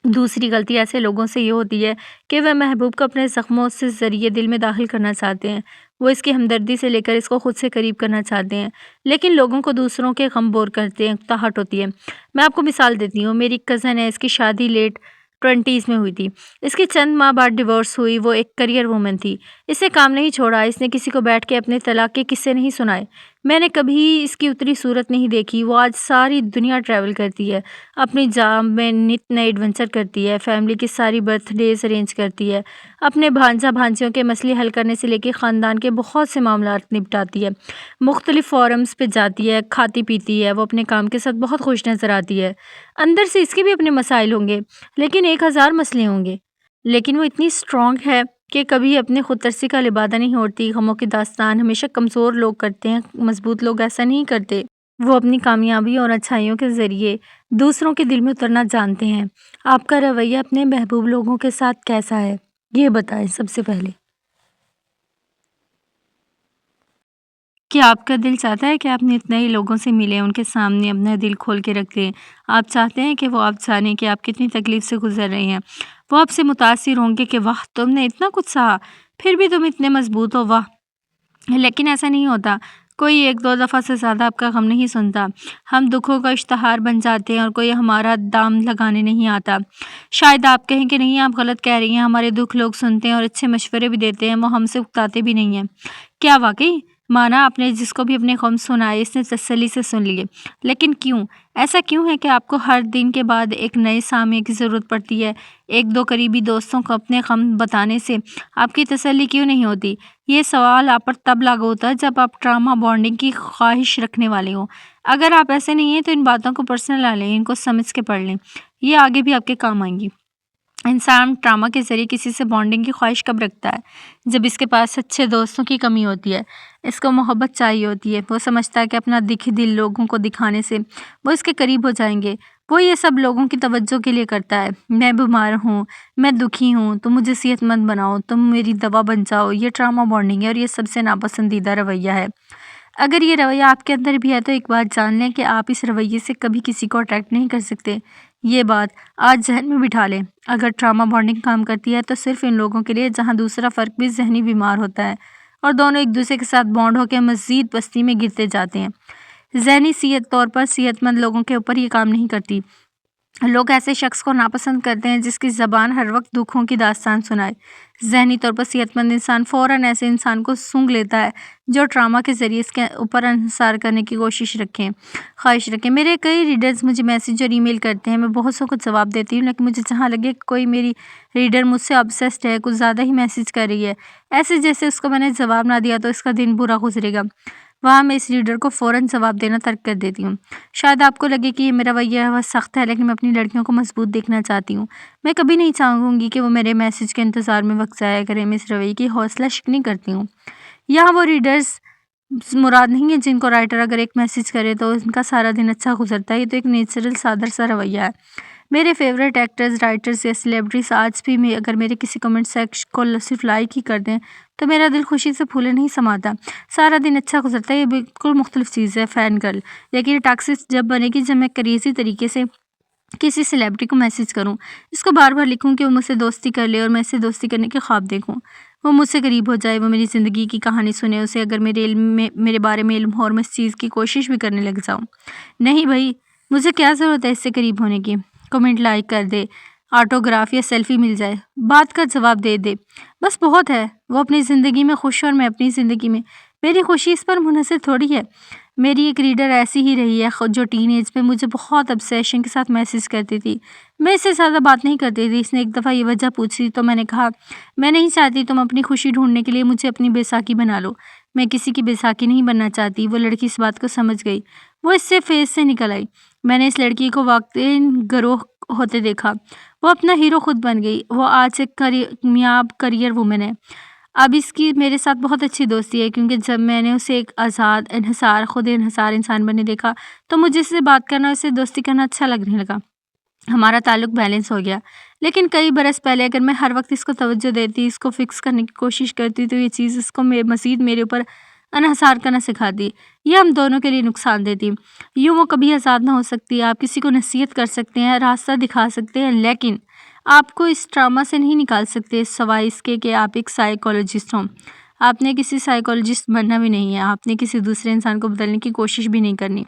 دوسری غلطی ایسے لوگوں سے یہ ہوتی ہے کہ وہ محبوب کو اپنے زخموں سے ذریعے دل میں داخل کرنا چاہتے ہیں۔ وہ اس کی ہمدردی سے لے کر اس کو خود سے قریب کرنا چاہتے ہیں، لیکن لوگوں کو دوسروں کے غم بور کرتے ہیں، اکتاہٹ ہوتی ہے۔ میں آپ کو مثال دیتی ہوں، میری کزن ہے، اس کی شادی لیٹ 20s میں ہوئی تھی۔ اس کی چند ماہ بعد ڈیورس ہوئی۔ وہ ایک کیریئر وومن تھی، اس نے کام نہیں چھوڑا، اس نے کسی کو بیٹھ کے اپنے طلاق کے قصے نہیں سنائے۔ میں نے کبھی اس کی اتری صورت نہیں دیکھی۔ وہ آج ساری دنیا ٹریول کرتی ہے، اپنی جاب میں نت نئے ایڈونچر کرتی ہے، فیملی کی ساری برتھ ڈیز ارینج کرتی ہے، اپنے بھانجا بھانجیوں کے مسئلے حل کرنے سے لے کے خاندان کے بہت سے معاملات نپٹاتی ہے، مختلف فورمز پہ جاتی ہے، کھاتی پیتی ہے۔ وہ اپنے کام کے ساتھ بہت خوش نظر آتی ہے۔ اندر سے اس کے بھی اپنے مسائل ہوں گے، لیکن 1000 مسئلے ہوں گے، لیکن وہ اتنی اسٹرانگ ہے کہ کبھی اپنے خود ترسی کا لبادہ نہیں اوڑھتی۔ غموں کی داستان ہمیشہ کمزور لوگ کرتے ہیں، مضبوط لوگ ایسا نہیں کرتے۔ وہ اپنی کامیابی اور اچھائیوں کے ذریعے دوسروں کے دل میں اترنا جانتے ہیں۔ آپ کا رویہ اپنے محبوب لوگوں کے ساتھ کیسا ہے، یہ بتائیں سب سے پہلے۔ کیا آپ کا دل چاہتا ہے کہ آپ اتنے ہی لوگوں سے ملیں، ان کے سامنے اپنا دل کھول کے رکھ دیں؟ آپ چاہتے ہیں کہ وہ آپ جانیں کہ آپ کتنی تکلیف سے گزر رہے ہیں؟ وہ آپ سے متاثر ہوں گے کہ واہ تم نے اتنا کچھ سہا، پھر بھی تم اتنے مضبوط ہو، واہ۔ لیکن ایسا نہیں ہوتا، کوئی 1-2 دفعہ سے زیادہ آپ کا غم نہیں سنتا۔ ہم دکھوں کا اشتہار بن جاتے ہیں اور کوئی ہمارا دام لگانے نہیں آتا۔ شاید آپ کہیں کہ نہیں آپ غلط کہہ رہی ہیں، ہمارے دکھ لوگ سنتے ہیں اور اچھے مشورے بھی دیتے ہیں، وہ ہم سے اکتاتے بھی نہیں ہیں۔ کیا واقعی؟ مانا آپ نے جس کو بھی اپنے غم سنائے اس نے تسلی سے سن لیے، لیکن کیوں؟ ایسا کیوں ہے کہ آپ کو ہر دن کے بعد ایک نئے سامعے کی ضرورت پڑتی ہے؟ 1-2 قریبی دوستوں کو اپنے غم بتانے سے آپ کی تسلی کیوں نہیں ہوتی؟ یہ سوال آپ پر تب لاگو ہوتا ہے جب آپ ٹراما بانڈنگ کی خواہش رکھنے والے ہوں۔ اگر آپ ایسے نہیں ہیں تو ان باتوں کو پرسنل نہ لیں، ان کو سمجھ کے پڑھ لیں، یہ آگے بھی آپ کے کام آئیں گی۔ انسان ٹراما کے ذریعے کسی سے بانڈنگ کی خواہش کب رکھتا ہے؟ جب اس کے پاس اچھے دوستوں کی کمی ہوتی ہے، اس کو محبت چاہیے ہوتی ہے۔ وہ سمجھتا ہے کہ اپنا دل لوگوں کو دکھانے سے وہ اس کے قریب ہو جائیں گے۔ وہ یہ سب لوگوں کی توجہ کے لیے کرتا ہے۔ میں بیمار ہوں، میں دکھی ہوں، تم مجھے صحت مند بناؤ، تم میری دوا بن جاؤ۔ یہ ٹراما بانڈنگ ہے اور یہ سب سے ناپسندیدہ رویہ ہے۔ اگر یہ رویہ آپ کے اندر بھی ہے تو ایک بات جان لیں کہ آپ اس رویے سے کبھی کسی کو اٹریکٹ نہیں کر سکتے۔ یہ بات آج ذہن میں بٹھا لیں۔ اگر ٹراما بانڈنگ کام کرتی ہے تو صرف ان لوگوں کے لیے جہاں دوسرا فرق بھی ذہنی بیمار ہوتا ہے اور دونوں ایک دوسرے کے ساتھ بانڈ ہو کے مزید پستی میں گرتے جاتے ہیں۔ ذہنی طور پر صحت مند لوگوں کے اوپر یہ کام نہیں کرتی۔ لوگ ایسے شخص کو ناپسند کرتے ہیں جس کی زبان ہر وقت دکھوں کی داستان سنائے۔ ذہنی طور پر صحت مند انسان فوراً ایسے انسان کو سونگھ لیتا ہے جو ٹراما کے ذریعے اس کے اوپر انحصار کرنے کی خواہش رکھیں۔ میرے کئی ریڈرز مجھے میسیج اور ای میل کرتے ہیں، میں بہت سو کو جواب دیتی ہوں، لیکن مجھے جہاں لگے کہ کوئی میری ریڈر مجھ سے obsessed ہے، کچھ زیادہ ہی میسیج کر رہی ہے، ایسے جیسے اس کو میں نے جواب نہ دیا تو اس کا دن برا گزرے گا، وہاں میں اس ریڈر کو فوراً جواب دینا ترک کر دیتی ہوں۔ شاید آپ کو لگے کہ یہ میرا رویہ بہت سخت ہے، لیکن میں اپنی لڑکیوں کو مضبوط دیکھنا چاہتی ہوں۔ میں کبھی نہیں چاہوں گی کہ وہ میرے میسیج کے انتظار میں وقت ضائع کریں۔ میں اس رویے کی حوصلہ شکنی کرتی ہوں۔ یہاں وہ ریڈرز مراد نہیں ہیں جن کو رائٹر اگر ایک میسیج کرے تو ان کا سارا دن اچھا گزرتا ہے۔ یہ تو ایک نیچرل سادر سا رویہ ہے۔ میرے فیوریٹ ایکٹرز، رائٹرز یا سیلیبریٹیز آج بھی اگر میرے کسی کمنٹ سیکشن کو صرف لائک ہی کر دیں تو میرا دل خوشی سے پھولے نہیں سماتا، سارا دن اچھا گزرتا ہے۔ یہ بالکل مختلف چیز ہے فین گرل، لیکن یہ ٹاکسک جب بنے گی جب میں کریزی طریقے سے کسی سیلیبریٹی کو میسیج کروں، اس کو بار بار لکھوں کہ وہ مجھ سے دوستی کر لے اور میں اسے دوستی کرنے کے خواب دیکھوں، وہ مجھ سے قریب ہو جائے، وہ میری زندگی کی کہانی سنے، اسے اگر میرے بارے میں علم ہو اور میں اس چیز کی کوشش بھی کرنے لگ جاؤں۔ نہیں بھائی، مجھے کیا ضرورت ہے اس سے قریب ہونے کی؟ کمنٹ لائک کر دے، آٹوگراف یا سیلفی مل جائے، بات کا جواب دے دے، بس بہت ہے۔ وہ اپنی زندگی میں خوش اور میں اپنی زندگی میں۔ میری خوشی اس پر منحصر تھوڑی ہے۔ میری ایک ریڈر ایسی ہی رہی ہے جو ٹین ایج میں مجھے بہت obsession کے ساتھ میسج کرتی تھی۔ میں اس سے زیادہ بات نہیں کرتی تھی۔ اس نے ایک دفعہ یہ وجہ پوچھی تو میں نے کہا میں نہیں چاہتی تم اپنی خوشی ڈھونڈنے کے لیے مجھے اپنی بیساکھی بنا لو۔ میں کسی کی بیساکھی نہیں بننا چاہتی۔ وہ لڑکی اس بات کو سمجھ گئی۔ وہ اس سے فیس سے نکل آئی۔ میں نے اس لڑکی کو واقعی گروہ ہوتے دیکھا۔ وہ اپنا ہیرو خود بن گئی۔ وہ آج ایک کامیاب کریئر وومن ہے۔ اب اس کی میرے ساتھ بہت اچھی دوستی ہے کیونکہ جب میں نے اسے ایک آزاد خود انحصار انسان بنے دیکھا تو مجھے اس سے بات کرنا اس سے دوستی کرنا اچھا لگنے لگا۔ ہمارا تعلق بیلنس ہو گیا۔ لیکن کئی برس پہلے اگر میں ہر وقت اس کو توجہ دیتی، اس کو فکس کرنے کی کوشش کرتی تو یہ چیز اس کو مزید میرے اوپر انحصار کرنا سکھاتی۔ یہ ہم دونوں کے لیے نقصان دیتی۔ یوں وہ کبھی آزاد نہ ہو سکتی۔ آپ کسی کو نصیحت کر سکتے ہیں، راستہ دکھا سکتے ہیں، لیکن آپ کو اس ٹراما سے نہیں نکال سکتے سوائے اس کے کہ آپ ایک سائیکولوجسٹ ہوں۔ آپ نے کسی سائیکولوجسٹ بننا بھی نہیں ہے۔ آپ نے کسی دوسرے انسان کو بدلنے کی کوشش بھی نہیں کرنی۔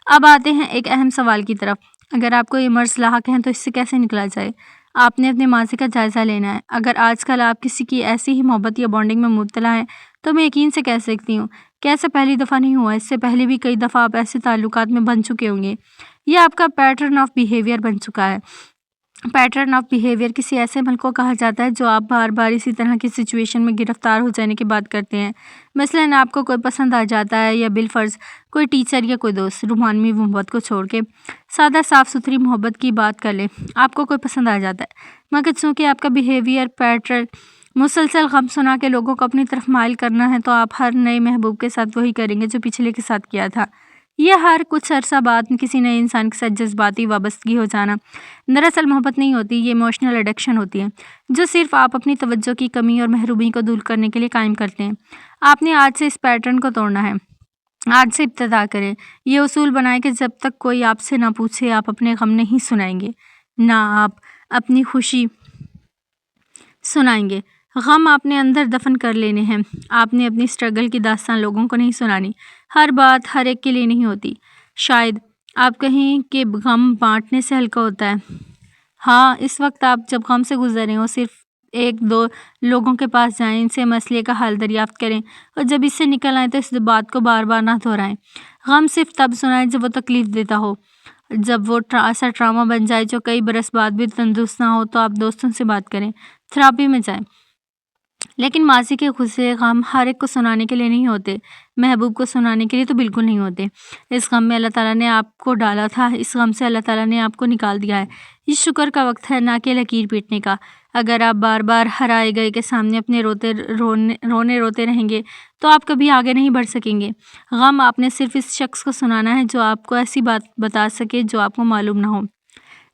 اب آتے ہیں ایک اہم سوال کی طرف۔ اگر آپ کو یہ مرض لاحق ہے تو اس سے کیسے نکلا جائے؟ آپ نے اپنے ماضی کا جائزہ لینا ہے۔ اگر آج کل آپ کسی کی ایسی ہی محبت یا بانڈنگ میں مبتلا ہیں تو میں یقین سے کہہ سکتی ہوں کہ ایسا پہلی دفعہ نہیں ہوا۔ اس سے پہلے بھی کئی دفعہ آپ ایسے تعلقات میں بن چکے ہوں گے۔ یہ آپ کا پیٹرن آف بیہیویئر بن چکا ہے۔ پیٹرن آف بیہیویئر کسی ایسے عمل کو کہا جاتا ہے جو آپ بار بار اسی طرح کی سچویشن میں گرفتار ہو جانے کے بعد کرتے ہیں۔ مثلاً آپ کو کوئی پسند آ جاتا ہے یا بالفرض کوئی ٹیچر یا کوئی دوست۔ رومانوی محبت کو چھوڑ کے سادہ صاف ستھری محبت کی بات کر لیں۔ آپ کو کوئی پسند آ جاتا ہے مگر چونکہ آپ کا بیہیویئر پیٹرن مسلسل غم سنا کے لوگوں کو اپنی طرف مائل کرنا ہے تو آپ ہر نئے محبوب کے ساتھ وہی کریں گے جو پچھلے کے ساتھ کیا تھا۔ یہ ہر کچھ عرصہ بعد کسی نئے انسان کے ساتھ جذباتی وابستگی ہو جانا دراصل محبت نہیں ہوتی، یہ ایموشنل ایڈکشن ہوتی ہے جو صرف آپ اپنی توجہ کی کمی اور محرومی کو دور کرنے کے لیے قائم کرتے ہیں۔ آپ نے آج سے اس پیٹرن کو توڑنا ہے۔ آج سے ابتدا کریں۔ یہ اصول بنائیں کہ جب تک کوئی آپ سے نہ پوچھے آپ اپنے غم نہیں سنائیں گے، نہ آپ اپنی خوشی سنائیں گے۔ غم آپ نے اندر دفن کر لینے ہیں۔ آپ نے اپنی سٹرگل کی داستان لوگوں کو نہیں سنانی۔ ہر بات ہر ایک کے لیے نہیں ہوتی۔ شاید آپ کہیں کہ غم بانٹنے سے ہلکا ہوتا ہے۔ ہاں، اس وقت آپ جب غم سے گزر رہے ہو صرف ایک دو لوگوں کے پاس جائیں، ان سے مسئلے کا حل دریافت کریں اور جب اس سے نکل آئیں تو اس بات کو بار بار نہ دہرائیں۔ غم صرف تب سنائیں جب وہ تکلیف دیتا ہو۔ جب وہ ایسا ٹراما بن جائے جو کئی برس بعد بھی تندرست نہ ہو تو آپ دوستوں سے بات کریں، تھراپی میں جائیں۔ لیکن ماضی کے غصے غم ہر ایک کو سنانے کے لیے نہیں ہوتے، محبوب کو سنانے کے لیے تو بالکل نہیں ہوتے۔ اس غم میں اللہ تعالیٰ نے آپ کو ڈالا تھا، اس غم سے اللہ تعالیٰ نے آپ کو نکال دیا ہے۔ یہ شکر کا وقت ہے، نہ کہ لکیر پیٹنے کا۔ اگر آپ بار بار ہرائے گئے کے سامنے اپنے روتے رہیں گے تو آپ کبھی آگے نہیں بڑھ سکیں گے۔ غم آپ نے صرف اس شخص کو سنانا ہے جو آپ کو ایسی بات بتا سکے جو آپ کو معلوم نہ ہو۔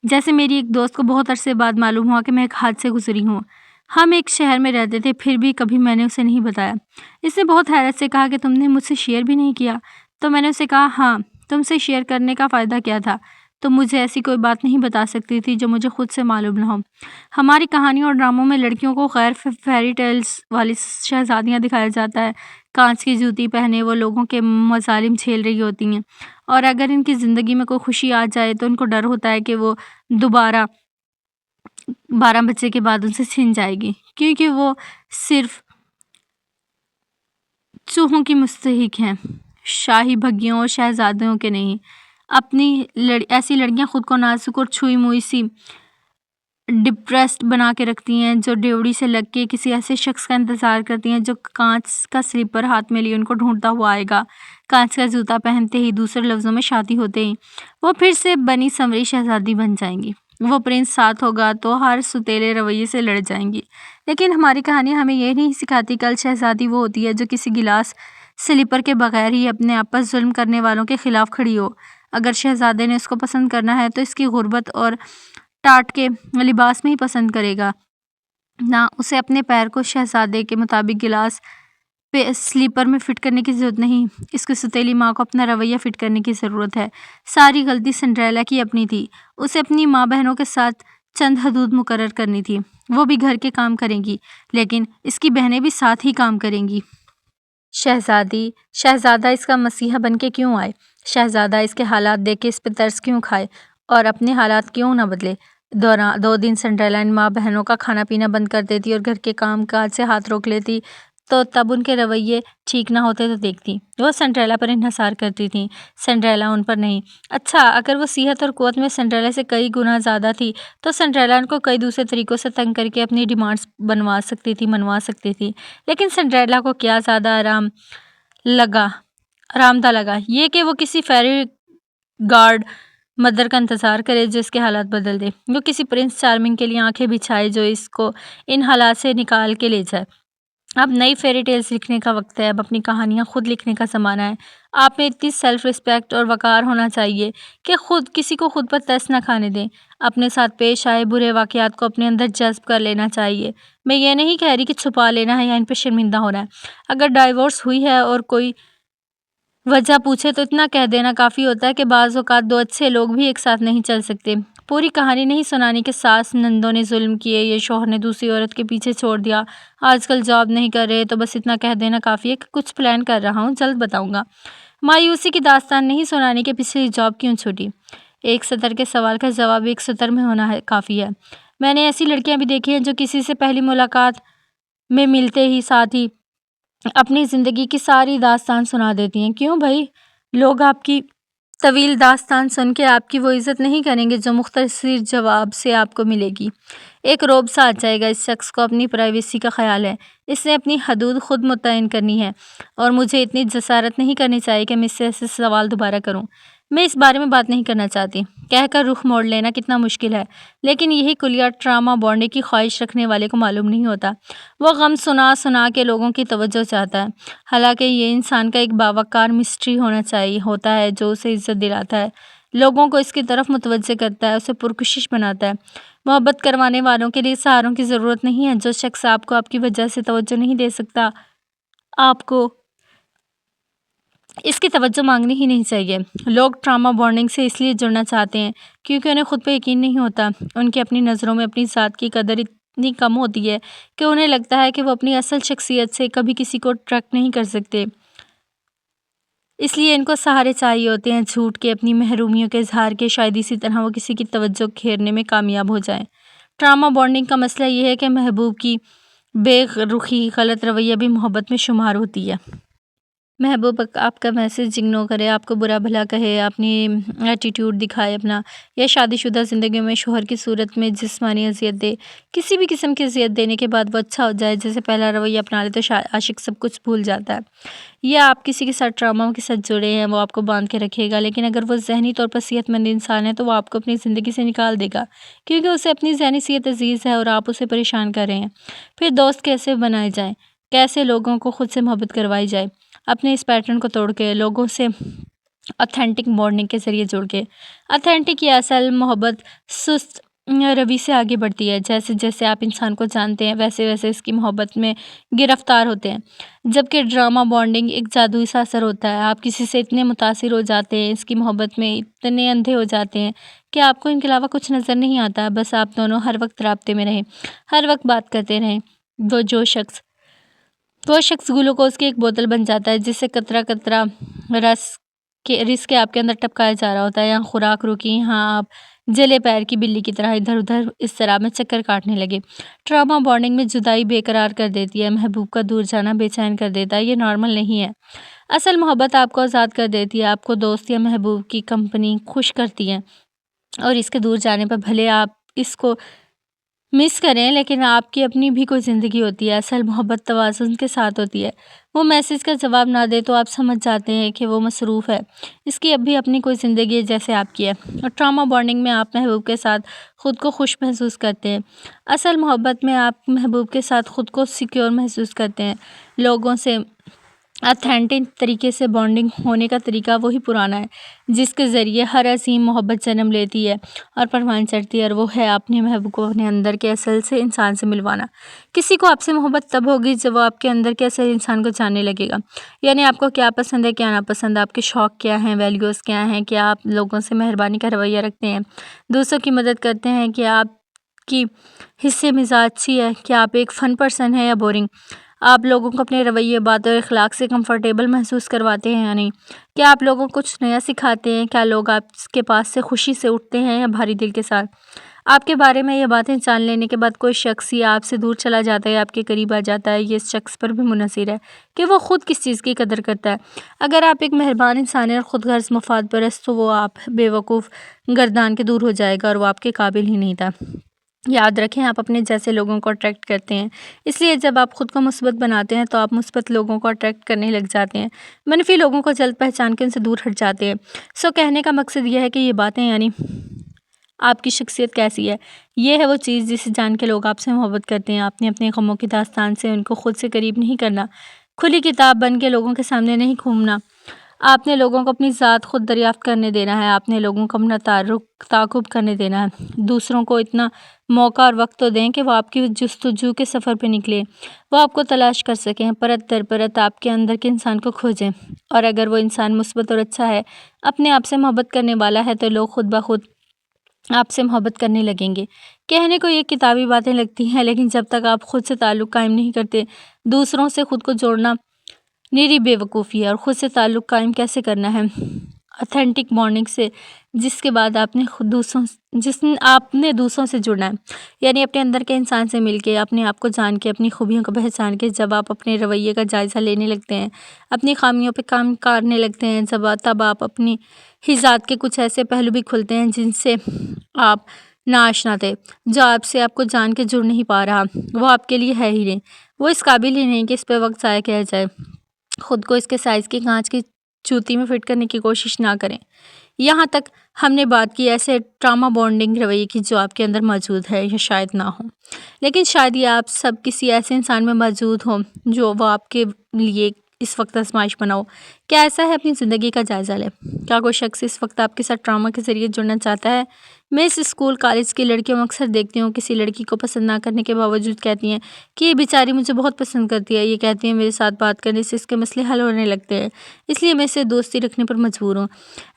جیسے میری ایک دوست کو بہت عرصے بعد معلوم ہوا کہ میں ایک حادثے سے گزری ہوں۔ ہم ایک شہر میں رہتے تھے، پھر بھی کبھی میں نے اسے نہیں بتایا۔ اس نے بہت حیرت سے کہا کہ تم نے مجھ سے شیئر بھی نہیں کیا؟ تو میں نے اسے کہا ہاں، تم سے شیئر کرنے کا فائدہ کیا تھا؟ تم مجھے ایسی کوئی بات نہیں بتا سکتی تھی جو مجھے خود سے معلوم نہ ہو۔ ہماری کہانیوں اور ڈراموں میں لڑکیوں کو غیر فیری ٹیلز والی شہزادیاں دکھایا جاتا ہے۔ کانچ کی جوتی پہنے وہ لوگوں کے مظالم جھیل رہی ہوتی ہیں اور اگر ان کی زندگی میں کوئی خوشی آ جائے تو ان کو ڈر ہوتا ہے کہ وہ دوبارہ 12 بجے کے بعد ان سے چھن جائے گی کیونکہ وہ صرف چوہوں کی مستحق ہیں، شاہی بھگیوں اور شہزادیوں کے نہیں۔ ایسی لڑکیاں خود کو نازک اور چھوئی موئی سی ڈپریسڈ بنا کے رکھتی ہیں جو ڈیوڑی سے لگ کے کسی ایسے شخص کا انتظار کرتی ہیں جو کانچ کا سلیپر ہاتھ میں لیے ان کو ڈھونڈتا ہوا آئے گا۔ کانچ کا جوتا پہنتے ہی، دوسرے لفظوں میں شادی ہوتے ہی وہ پھر سے بنی سنوری شہزادی بن جائیں گی۔ وہ پرنس ساتھ ہوگا تو ہر ستیلے رویے سے لڑ جائیں گی۔ لیکن ہماری کہانیاں ہمیں یہ نہیں سکھاتی۔ کل شہزادی وہ ہوتی ہے جو کسی گلاس سلیپر کے بغیر ہی اپنے آپ پر ظلم کرنے والوں کے خلاف کھڑی ہو۔ اگر شہزادے نے اس کو پسند کرنا ہے تو اس کی غربت اور ٹاٹ کے لباس میں ہی پسند کرے گا، نہ اسے اپنے پیر کو شہزادے کے مطابق گلاس سلیپر میں فٹ کرنے کی ضرورت نہیں۔ اس کی ستیلی ماں کو اپنا رویہ فٹ کرنے کی ضرورت ہے۔ ساری غلطی سنڈریلا کی اپنی تھی۔ اسے اپنی ماں بہنوں کے ساتھ چند حدود مقرر کرنی تھی۔ وہ بھی گھر کے کام کریں گی لیکن اس کی بہنیں بھی ساتھ ہی کام کریں گی۔ شہزادہ اس کا مسیحا بن کے کیوں آئے؟ شہزادہ اس کے حالات دیکھ کے اس پہ ترس کیوں کھائے اور اپنے حالات کیوں نہ بدلے؟ 2 دن سنڈریلا ان ماں بہنوں کا کھانا پینا بند کر دیتی اور گھر کے کام کاج سے ہاتھ روک لیتی تو تب ان کے رویے ٹھیک نہ ہوتے تو دیکھتی۔ وہ سنڈریلا پر انحصار کرتی تھیں، سنڈریلا ان پر نہیں۔ اچھا، اگر وہ صحت اور قوت میں سنڈریلا سے کئی گنا زیادہ تھی تو سنڈریلا ان کو کئی دوسرے طریقوں سے تنگ کر کے اپنی ڈیمانڈز منوا سکتی تھی، لیکن سنڈریلا کو کیا زیادہ آرام دہ لگا یہ کہ وہ کسی فیری گارڈ مدر کا انتظار کرے جو اس کے حالات بدل دے۔ وہ کسی پرنس چارمنگ کے لیے آنکھیں بچھائے جو اس کو ان حالات سے نکال کے لے جائے۔ اب نئی فیری ٹیلز لکھنے کا وقت ہے، اب اپنی کہانیاں خود لکھنے کا زمانہ ہے۔ آپ میں اتنی سیلف ریسپیکٹ اور وقار ہونا چاہیے کہ کسی کو خود پر ترس نہ کھانے دیں۔ اپنے ساتھ پیش آئے برے واقعات کو اپنے اندر جذب کر لینا چاہیے۔ میں یہ نہیں کہہ رہی کہ چھپا لینا ہے یا ان پہ شرمندہ ہونا ہے۔ اگر ڈائیورس ہوئی ہے اور کوئی وجہ پوچھے تو اتنا کہہ دینا کافی ہوتا ہے کہ بعض اوقات دو اچھے لوگ بھی ایک ساتھ نہیں چل سکتے۔ پوری کہانی نہیں سنانی کہ ساس نندوں نے ظلم کیے، یہ شوہر نے دوسری عورت کے پیچھے چھوڑ دیا، آج کل جاب نہیں کر رہے، تو بس اتنا کہہ دینا کافی ہے کہ کچھ پلان کر رہا ہوں، جلد بتاؤں گا۔ مایوسی کی داستان نہیں سنانی کہ پچھلی جاب کیوں چھوٹی۔ ایک سطر کے سوال کا جواب ایک سطر میں ہونا کافی ہے۔ میں نے ایسی لڑکیاں بھی دیکھی ہیں جو کسی سے پہلی ملاقات میں ملتے ہی ساتھ ہی اپنی زندگی کی ساری داستان سنا دیتی ہیں۔ کیوں بھائی؟ لوگ آپ کی طویل داستان سن کے آپ کی وہ عزت نہیں کریں گے جو مختصر جواب سے آپ کو ملے گی۔ ایک رعب سا آ جائے گا۔ اس شخص کو اپنی پرائیویسی کا خیال ہے، اس نے اپنی حدود خود متعین کرنی ہے، اور مجھے اتنی جسارت نہیں کرنی چاہیے کہ میں اس سے ایسے سوال دوبارہ کروں۔ میں اس بارے میں بات نہیں کرنا چاہتی، کہہ کر رخ موڑ لینا کتنا مشکل ہے، لیکن یہی کلیہ ٹراما بانڈنگ کی خواہش رکھنے والے کو معلوم نہیں ہوتا۔ وہ غم سنا کے لوگوں کی توجہ چاہتا ہے، حالانکہ یہ انسان کا ایک باوقار مسٹری ہوتا ہے جو اسے عزت دلاتا ہے، لوگوں کو اس کی طرف متوجہ کرتا ہے، اسے پرکشش بناتا ہے۔ محبت کروانے والوں کے لیے سہاروں کی ضرورت نہیں ہے۔ جو شخص آپ کو آپ کی وجہ سے توجہ نہیں دے سکتا، آپ کو اس کی توجہ مانگنی ہی نہیں چاہیے۔ لوگ ٹراما بانڈنگ سے اس لیے جڑنا چاہتے ہیں کیونکہ انہیں خود پہ یقین نہیں ہوتا۔ ان کی اپنی نظروں میں اپنی ذات کی قدر اتنی کم ہوتی ہے کہ انہیں لگتا ہے کہ وہ اپنی اصل شخصیت سے کبھی کسی کو ٹریک نہیں کر سکتے، اس لیے ان کو سہارے چاہیے ہوتے ہیں، جھوٹ کے، اپنی محرومیوں کے اظہار کے، شاید اسی طرح وہ کسی کی توجہ گھیرنے میں کامیاب ہو جائیں۔ ٹراما بانڈنگ کا مسئلہ یہ ہے کہ محبوب کی بے رخی، غلط رویہ بھی محبت میں شمار ہوتی ہے۔ محبوب آپ کا میسج اگنور کرے، آپ کو برا بھلا کہے، اپنی ایٹیٹیوڈ دکھائے اپنا، یا شادی شدہ زندگی میں شوہر کی صورت میں جسمانی اذیت دے، کسی بھی قسم کی اذیت دینے کے بعد وہ اچھا ہو جائے، جیسے پہلا رویہ اپنا لے تو عاشق سب کچھ بھول جاتا ہے۔ یا آپ کسی کے ساتھ ٹراما کے ساتھ جڑے ہیں، وہ آپ کو باندھ کے رکھے گا، لیکن اگر وہ ذہنی طور پر صحت مند انسان ہے تو وہ آپ کو اپنی زندگی سے نکال دے گا کیونکہ اسے اپنی ذہنی صحت عزیز ہے اور آپ اسے پریشان کر رہے ہیں۔ پھر دوست کیسے بنائے جائیں؟ کیسے لوگوں کو خود سے محبت کروائی جائے؟ اپنے اس پیٹرن کو توڑ کے، لوگوں سے اتھینٹک بانڈنگ کے ذریعے جڑ کے۔ اتھینٹک یا اصل محبت سست روی سے آگے بڑھتی ہے۔ جیسے جیسے آپ انسان کو جانتے ہیں ویسے ویسے اس کی محبت میں گرفتار ہوتے ہیں، جبکہ ڈراما بانڈنگ ایک جادوئی سا اثر ہوتا ہے۔ آپ کسی سے اتنے متاثر ہو جاتے ہیں، اس کی محبت میں اتنے اندھے ہو جاتے ہیں کہ آپ کو ان کے علاوہ کچھ نظر نہیں آتا، بس آپ دونوں ہر وقت رابطے میں رہیں، ہر وقت بات کرتے رہیں۔ وہ شخص گلوکوز کی ایک بوتل بن جاتا ہے جس سے قطرہ قطرہ رس کے آپ کے اندر ٹپکایا جا رہا ہوتا ہے۔ یہاں خوراک رکی، یہاں آپ جلے پیر کی بلی کی طرح ادھر ادھر اس طرح میں چکر کاٹنے لگے۔ ٹراما بانڈنگ میں جدائی بے قرار کر دیتی ہے، محبوب کا دور جانا بے چین کر دیتا ہے، یہ نارمل نہیں ہے۔ اصل محبت آپ کو آزاد کر دیتی ہے، آپ کو دوست یا محبوب کی کمپنی خوش کرتی ہے، اور اس کے دور جانے پر بھلے آپ اس کو مس کریں لیکن آپ کی اپنی بھی کوئی زندگی ہوتی ہے۔ اصل محبت توازن کے ساتھ ہوتی ہے۔ وہ میسج کا جواب نہ دے تو آپ سمجھ جاتے ہیں کہ وہ مصروف ہے، اس کی اب بھی اپنی کوئی زندگی ہے جیسے آپ کی ہے۔ اور ٹراما بانڈنگ میں آپ محبوب کے ساتھ خود کو خوش محسوس کرتے ہیں، اصل محبت میں آپ محبوب کے ساتھ خود کو سیکیور محسوس کرتے ہیں۔ لوگوں سے اتھینٹک طریقے سے بانڈنگ ہونے کا طریقہ وہی پرانا ہے جس کے ذریعے ہر عظیم محبت جنم لیتی ہے اور پروان چڑھتی ہے، اور وہ ہے اپنے محبوب کو اپنے اندر کے اصل سے انسان سے ملوانا۔ کسی کو آپ سے محبت تب ہوگی جب وہ آپ کے اندر کے اصل انسان کو جاننے لگے گا، یعنی آپ کو کیا پسند ہے، کیا ناپسند، آپ کے شوق کیا ہیں، ویلیوز کیا ہیں، کیا آپ لوگوں سے مہربانی کا رویہ رکھتے ہیں، دوسروں کی مدد کرتے ہیں، کیا آپ کی حصے مزاج اچھی ہے، کیا آپ ایک فن پرسن ہیں یا بورنگ، آپ لوگوں کو اپنے رویے، بات اور اخلاق سے کمفرٹیبل محسوس کرواتے ہیں یا نہیں، کیا آپ لوگوں کو کچھ نیا سکھاتے ہیں، کیا لوگ آپ کے پاس سے خوشی سے اٹھتے ہیں یا بھاری دل کے ساتھ۔ آپ کے بارے میں یہ باتیں جان لینے کے بعد کوئی شخص یا آپ سے دور چلا جاتا ہے یا آپ کے قریب آ جاتا ہے، یہ اس شخص پر بھی منحصر ہے کہ وہ خود کس چیز کی قدر کرتا ہے۔ اگر آپ ایک مہربان انسان ہیں اور خود غرض مفاد پرست، تو وہ آپ بے وقوف گردان کے دور ہو جائے گا اور وہ آپ کے قابل ہی نہیں تھا۔ یاد رکھیں، آپ اپنے جیسے لوگوں کو اٹریکٹ کرتے ہیں، اس لیے جب آپ خود کو مثبت بناتے ہیں تو آپ مثبت لوگوں کو اٹریکٹ کرنے لگ جاتے ہیں، منفی لوگوں کو جلد پہچان کے ان سے دور ہٹ جاتے ہیں۔ کہنے کا مقصد یہ ہے کہ یہ باتیں یعنی آپ کی شخصیت کیسی ہے، یہ ہے وہ چیز جسے جان کے لوگ آپ سے محبت کرتے ہیں۔ آپ نے اپنے غموں کی داستان سے ان کو خود سے قریب نہیں کرنا، کھلی کتاب بن کے لوگوں کے سامنے نہیں گھومنا۔ آپ نے لوگوں کو اپنی ذات خود دریافت کرنے دینا ہے، آپ نے لوگوں کو اپنا تعاقب کرنے دینا ہے۔ دوسروں کو اتنا موقع اور وقت تو دیں کہ وہ آپ کی جستجو کے سفر پہ نکلے، وہ آپ کو تلاش کر سکیں، پرت در پرت آپ کے اندر کے انسان کو کھوجیں، اور اگر وہ انسان مثبت اور اچھا ہے، اپنے آپ سے محبت کرنے والا ہے، تو لوگ خود بخود آپ سے محبت کرنے لگیں گے۔ کہنے کو یہ کتابی باتیں لگتی ہیں، لیکن جب تک آپ خود سے تعلق قائم نہیں کرتے، دوسروں سے خود کو جوڑنا نیری بے وقوفی ہے۔ اور خود سے تعلق قائم کیسے کرنا ہے؟ اتھینٹک بانڈنگ سے، جس کے بعد آپ نے دوسروں سے جڑنا ہے، یعنی اپنے اندر کے انسان سے مل کے، اپنے آپ کو جان کے، اپنی خوبیوں کو پہچان کے۔ جب آپ اپنے رویے کا جائزہ لینے لگتے ہیں، اپنی خامیوں پہ کام کرنے لگتے ہیں، تب آپ اپنی ہی ذات کے کچھ ایسے پہلو بھی کھلتے ہیں جن سے آپ ناآشنا تھے، جو آپ کو جان کے جڑ نہیں پا رہا، وہ آپ کے لیے ہے ہی نہیں، وہ اس قابل ہی نہیں کہ اس پہ وقت ضائع کیا جائے۔ خود کو اس کے سائز کی کانچ کی چوٹی میں فٹ کرنے کی کوشش نہ کریں۔ یہاں تک ہم نے بات کی ایسے ٹراما بانڈنگ رویے کی جو آپ کے اندر موجود ہے یا شاید نہ ہو، لیکن شاید یہ آپ سب کسی ایسے انسان میں موجود ہو جو وہ آپ کے لیے اس وقت آزمائش بناؤ۔ کیا ایسا ہے؟ اپنی زندگی کا جائزہ لیں۔ کیا کوئی شخص اس وقت آپ کے ساتھ ٹراما کے ذریعے جڑنا چاہتا ہے؟ میں اس اسکول کالج کی لڑکیوں میں اکثر دیکھتی ہوں، کسی لڑکی کو پسند نہ کرنے کے باوجود کہتی ہیں کہ یہ بیچاری مجھے بہت پسند کرتی ہے، یہ کہتی ہیں میرے ساتھ بات کرنے سے اس کے مسئلے حل ہونے لگتے ہیں، اس لیے میں اسے دوستی رکھنے پر مجبور ہوں۔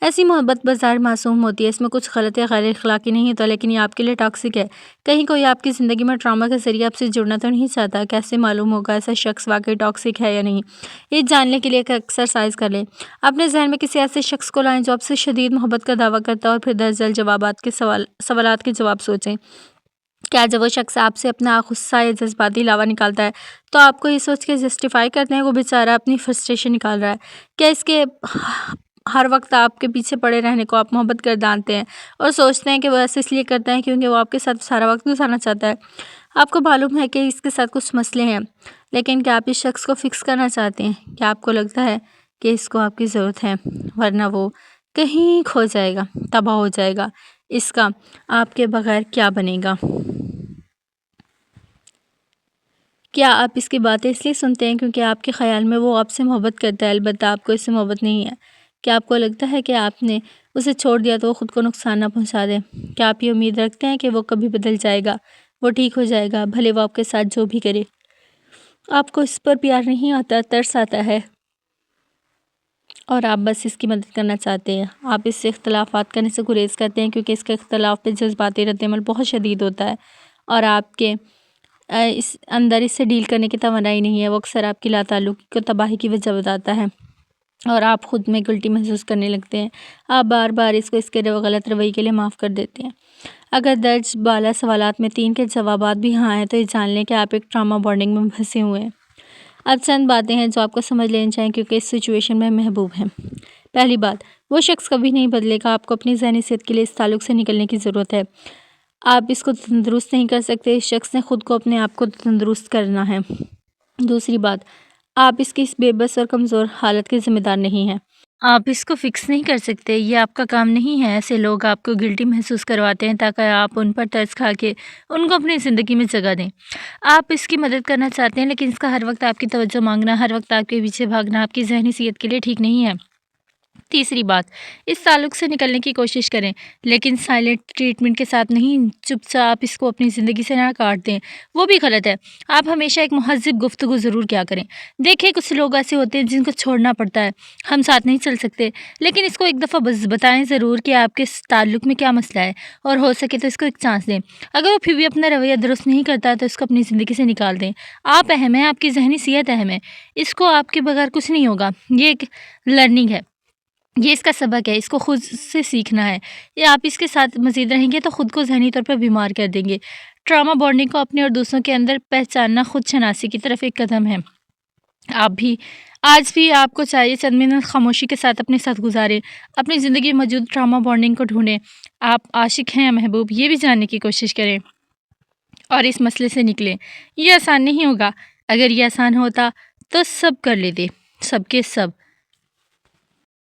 ایسی محبت بظاہر معصوم ہوتی ہے، اس میں کچھ غلط یا غیر اخلاقی نہیں ہوتا، لیکن یہ آپ کے لیے ٹاکسک ہے۔ کہیں کوئی آپ کی زندگی میں ٹراما کے ذریعے آپ سے جڑنا تو نہیں چاہتا؟ کیسے معلوم ہوگا ایسا شخص واقعی ٹاکسک ہے یا نہیں؟ یہ جاننے کے لیے ایک ایکسرسائز کر لیں۔ اپنے ذہن میں کسی ایسے شخص کو لائیں جو آپ سے شدید محبت کا دعویٰ کرتا ہے، اور پھر درجل سوالات کے جواب سوچیں۔ کیا جب وہ شخص آپ سے اپنا غصہ یا جذباتی لاوا نکالتا ہے تو آپ کو یہ سوچ کے جسٹیفائی کرتے ہیں کہ وہ بیچارہ اپنی فرسٹریشن نکال رہا ہے؟ کیا اس کے ہر وقت آپ کے پیچھے پڑے رہنے کو آپ محبت گردانتے ہیں اور سوچتے ہیں کہ وہ ایسے اس لیے کرتا ہے کیونکہ وہ آپ کے ساتھ سارا وقت گزارنا چاہتا ہے؟ آپ کو معلوم ہے کہ اس کے ساتھ کچھ مسئلے ہیں، لیکن کیا آپ اس شخص کو فکس کرنا چاہتے ہیں؟ کیا آپ کو لگتا ہے کہ اس کو آپ کی ضرورت ہے؟ ورنہ وہ کہیں کھو جائے گا، تباہ ہو جائے گا۔ اس کا آپ کے بغیر کیا بنے گا؟ کیا آپ اس کی باتیں اس لیے سنتے ہیں کیونکہ آپ کے خیال میں وہ آپ سے محبت کرتا ہے، البتہ آپ کو اس سے محبت نہیں ہے؟ کیا آپ کو لگتا ہے کہ آپ نے اسے چھوڑ دیا تو وہ خود کو نقصان نہ پہنچا دے؟ کیا آپ یہ امید رکھتے ہیں کہ وہ کبھی بدل جائے گا، وہ ٹھیک ہو جائے گا، بھلے وہ آپ کے ساتھ جو بھی کرے؟ آپ کو اس پر پیار نہیں آتا، ترس آتا ہے، اور آپ بس اس کی مدد کرنا چاہتے ہیں۔ آپ اس سے اختلافات کرنے سے گریز کرتے ہیں کیونکہ اس کے اختلاف پہ جذباتی رد عمل بہت شدید ہوتا ہے، اور آپ کے اس اندر اس سے ڈیل کرنے کی توانائی نہیں ہے۔ وہ اکثر آپ کی لا تعلقی کو تباہی کی وجہ بتاتا ہے، اور آپ خود میں گلٹی محسوس کرنے لگتے ہیں۔ آپ بار بار اس کو اس کے غلط رویے کے لیے معاف کر دیتے ہیں۔ اگر درج بالا سوالات میں 3 کے جوابات بھی ہاں ہیں تو یہ جان لیں کہ آپ ایک ٹراما بانڈنگ میں پھنسے ہوئے ہیں۔ اب چند باتیں ہیں جو آپ کو سمجھ لینی چاہیے کیونکہ اس سچویشن میں محبوب ہیں۔ پہلی بات، وہ شخص کبھی نہیں بدلے گا۔ آپ کو اپنی ذہنی صحت کے لیے اس تعلق سے نکلنے کی ضرورت ہے۔ آپ اس کو تندرست نہیں کر سکتے، اس شخص نے خود کو اپنے آپ کو تندرست کرنا ہے۔ دوسری بات، آپ اس کی اس بے بس اور کمزور حالت کے ذمہ دار نہیں ہیں۔ آپ اس کو فکس نہیں کر سکتے، یہ آپ کا کام نہیں ہے۔ ایسے لوگ آپ کو گلٹی محسوس کرواتے ہیں تاکہ آپ ان پر ترس کھا کے ان کو اپنی زندگی میں جگہ دیں۔ آپ اس کی مدد کرنا چاہتے ہیں، لیکن اس کا ہر وقت آپ کی توجہ مانگنا، ہر وقت آپ کے پیچھے بھاگنا آپ کی ذہنی صحت کے لیے ٹھیک نہیں ہے۔ تیسری بات، اس تعلق سے نکلنے کی کوشش کریں، لیکن سائلنٹ ٹریٹمنٹ کے ساتھ نہیں۔ چپ چاپ اس کو اپنی زندگی سے نہ کاٹ دیں، وہ بھی غلط ہے۔ آپ ہمیشہ ایک مہذب گفتگو ضرور کیا کریں۔ دیکھیں، کچھ لوگ ایسے ہوتے ہیں جن کو چھوڑنا پڑتا ہے، ہم ساتھ نہیں چل سکتے، لیکن اس کو ایک دفعہ بتائیں ضرور کہ آپ کے تعلق میں کیا مسئلہ ہے، اور ہو سکے تو اس کو ایک چانس دیں۔ اگر وہ پھر بھی اپنا رویہ درست نہیں کرتا ہے تو اس کو اپنی زندگی سے نکال دیں۔ آپ اہم ہیں، آپ کی ذہنی صحت اہم ہے، اس کو آپ کے بغیر کچھ نہیں ہوگا، یہ ایک لرننگ ہے۔ یہ اس کا سبق ہے، اس کو خود سے سیکھنا ہے۔ یا آپ اس کے ساتھ مزید رہیں گے تو خود کو ذہنی طور پر بیمار کر دیں گے۔ ٹراما بانڈنگ کو اپنے اور دوسروں کے اندر پہچاننا خود شناسی کی طرف ایک قدم ہے۔ آپ بھی آج بھی آپ کو چاہیے چند منٹ خاموشی کے ساتھ اپنے ساتھ گزاریں، اپنی زندگی میں موجود ٹراما بانڈنگ کو ڈھونڈیں۔ آپ عاشق ہیں یا محبوب، یہ بھی جاننے کی کوشش کریں اور اس مسئلے سے نکلیں۔ یہ آسان نہیں ہوگا، اگر یہ آسان ہوتا تو سب کر لیتے، سب کے سب۔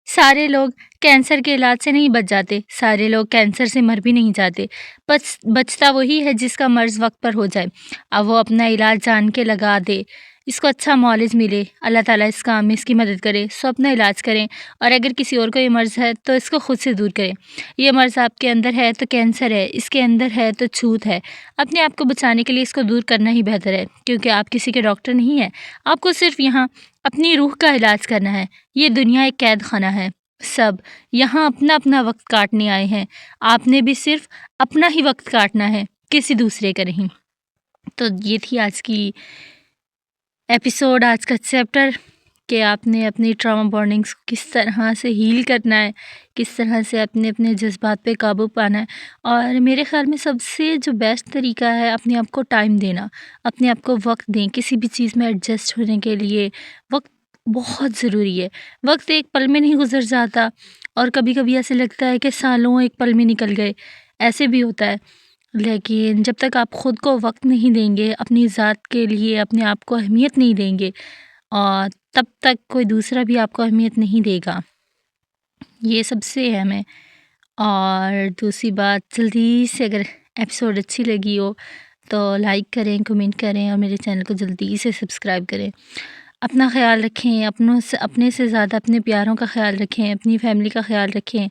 سارے لوگ کینسر کے علاج سے نہیں بچ جاتے، سارے لوگ کینسر سے مر بھی نہیں جاتے، بس بچتا وہی ہے جس کا مرض وقت پر ہو جائے، اب وہ اپنا علاج جان کے لگا دے، اس کو اچھا معالج ملے، اللہ تعالیٰ اس کام میں اس کی مدد کرے، سو اپنا علاج کریں۔ اور اگر کسی اور کو یہ مرض ہے تو اس کو خود سے دور کریں۔ یہ مرض آپ کے اندر ہے تو کینسر ہے، اس کے اندر ہے تو چھوت ہے، اپنے آپ کو بچانے کے لیے اس کو دور کرنا ہی بہتر ہے، کیونکہ آپ کسی کے ڈاکٹر نہیں ہیں، آپ کو صرف یہاں اپنی روح کا علاج کرنا ہے۔ یہ دنیا ایک قید خانہ ہے، سب یہاں اپنا اپنا وقت کاٹنے آئے ہیں، آپ نے بھی صرف اپنا ہی وقت کاٹنا ہے، کسی دوسرے کا نہیں۔ تو یہ تھی آج کی ایپیسوڈ، آج کا چیپٹر، کہ آپ نے اپنی ٹراما بانڈنگس کو کس طرح سے ہیل کرنا ہے، کس طرح سے اپنے جذبات پہ قابو پانا ہے۔ اور میرے خیال میں سب سے جو بیسٹ طریقہ ہے اپنے آپ کو ٹائم دینا، اپنے آپ کو وقت دیں، کسی بھی چیز میں ایڈجسٹ ہونے کے لیے وقت بہت ضروری ہے۔ وقت ایک پل میں نہیں گزر جاتا، اور کبھی کبھی ایسے لگتا ہے کہ سالوں ایک پل میں نکل گئے، ایسے بھی ہوتا ہے، لیکن جب تک آپ خود کو وقت نہیں دیں گے، اپنی ذات کے لیے اپنے آپ کو اہمیت نہیں دیں گے، اور تب تک کوئی دوسرا بھی آپ کو اہمیت نہیں دے گا۔ یہ سب سے اہم ہے۔ اور دوسری بات، جلدی سے اگر ایپیسوڈ اچھی لگی ہو تو لائک کریں، کمنٹ کریں، اور میرے چینل کو جلدی سے سبسکرائب کریں۔ اپنا خیال رکھیں، اپنے سے زیادہ اپنے پیاروں کا خیال رکھیں، اپنی فیملی کا خیال رکھیں۔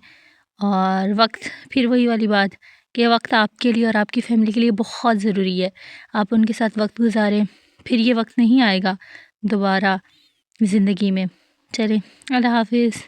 اور وقت، پھر وہی والی بات کہ وقت آپ کے لیے اور آپ کی فیملی کے لیے بہت ضروری ہے، آپ ان کے ساتھ وقت گزاریں، پھر یہ وقت نہیں آئے گا دوبارہ زندگی میں۔ چلیں، اللہ حافظ۔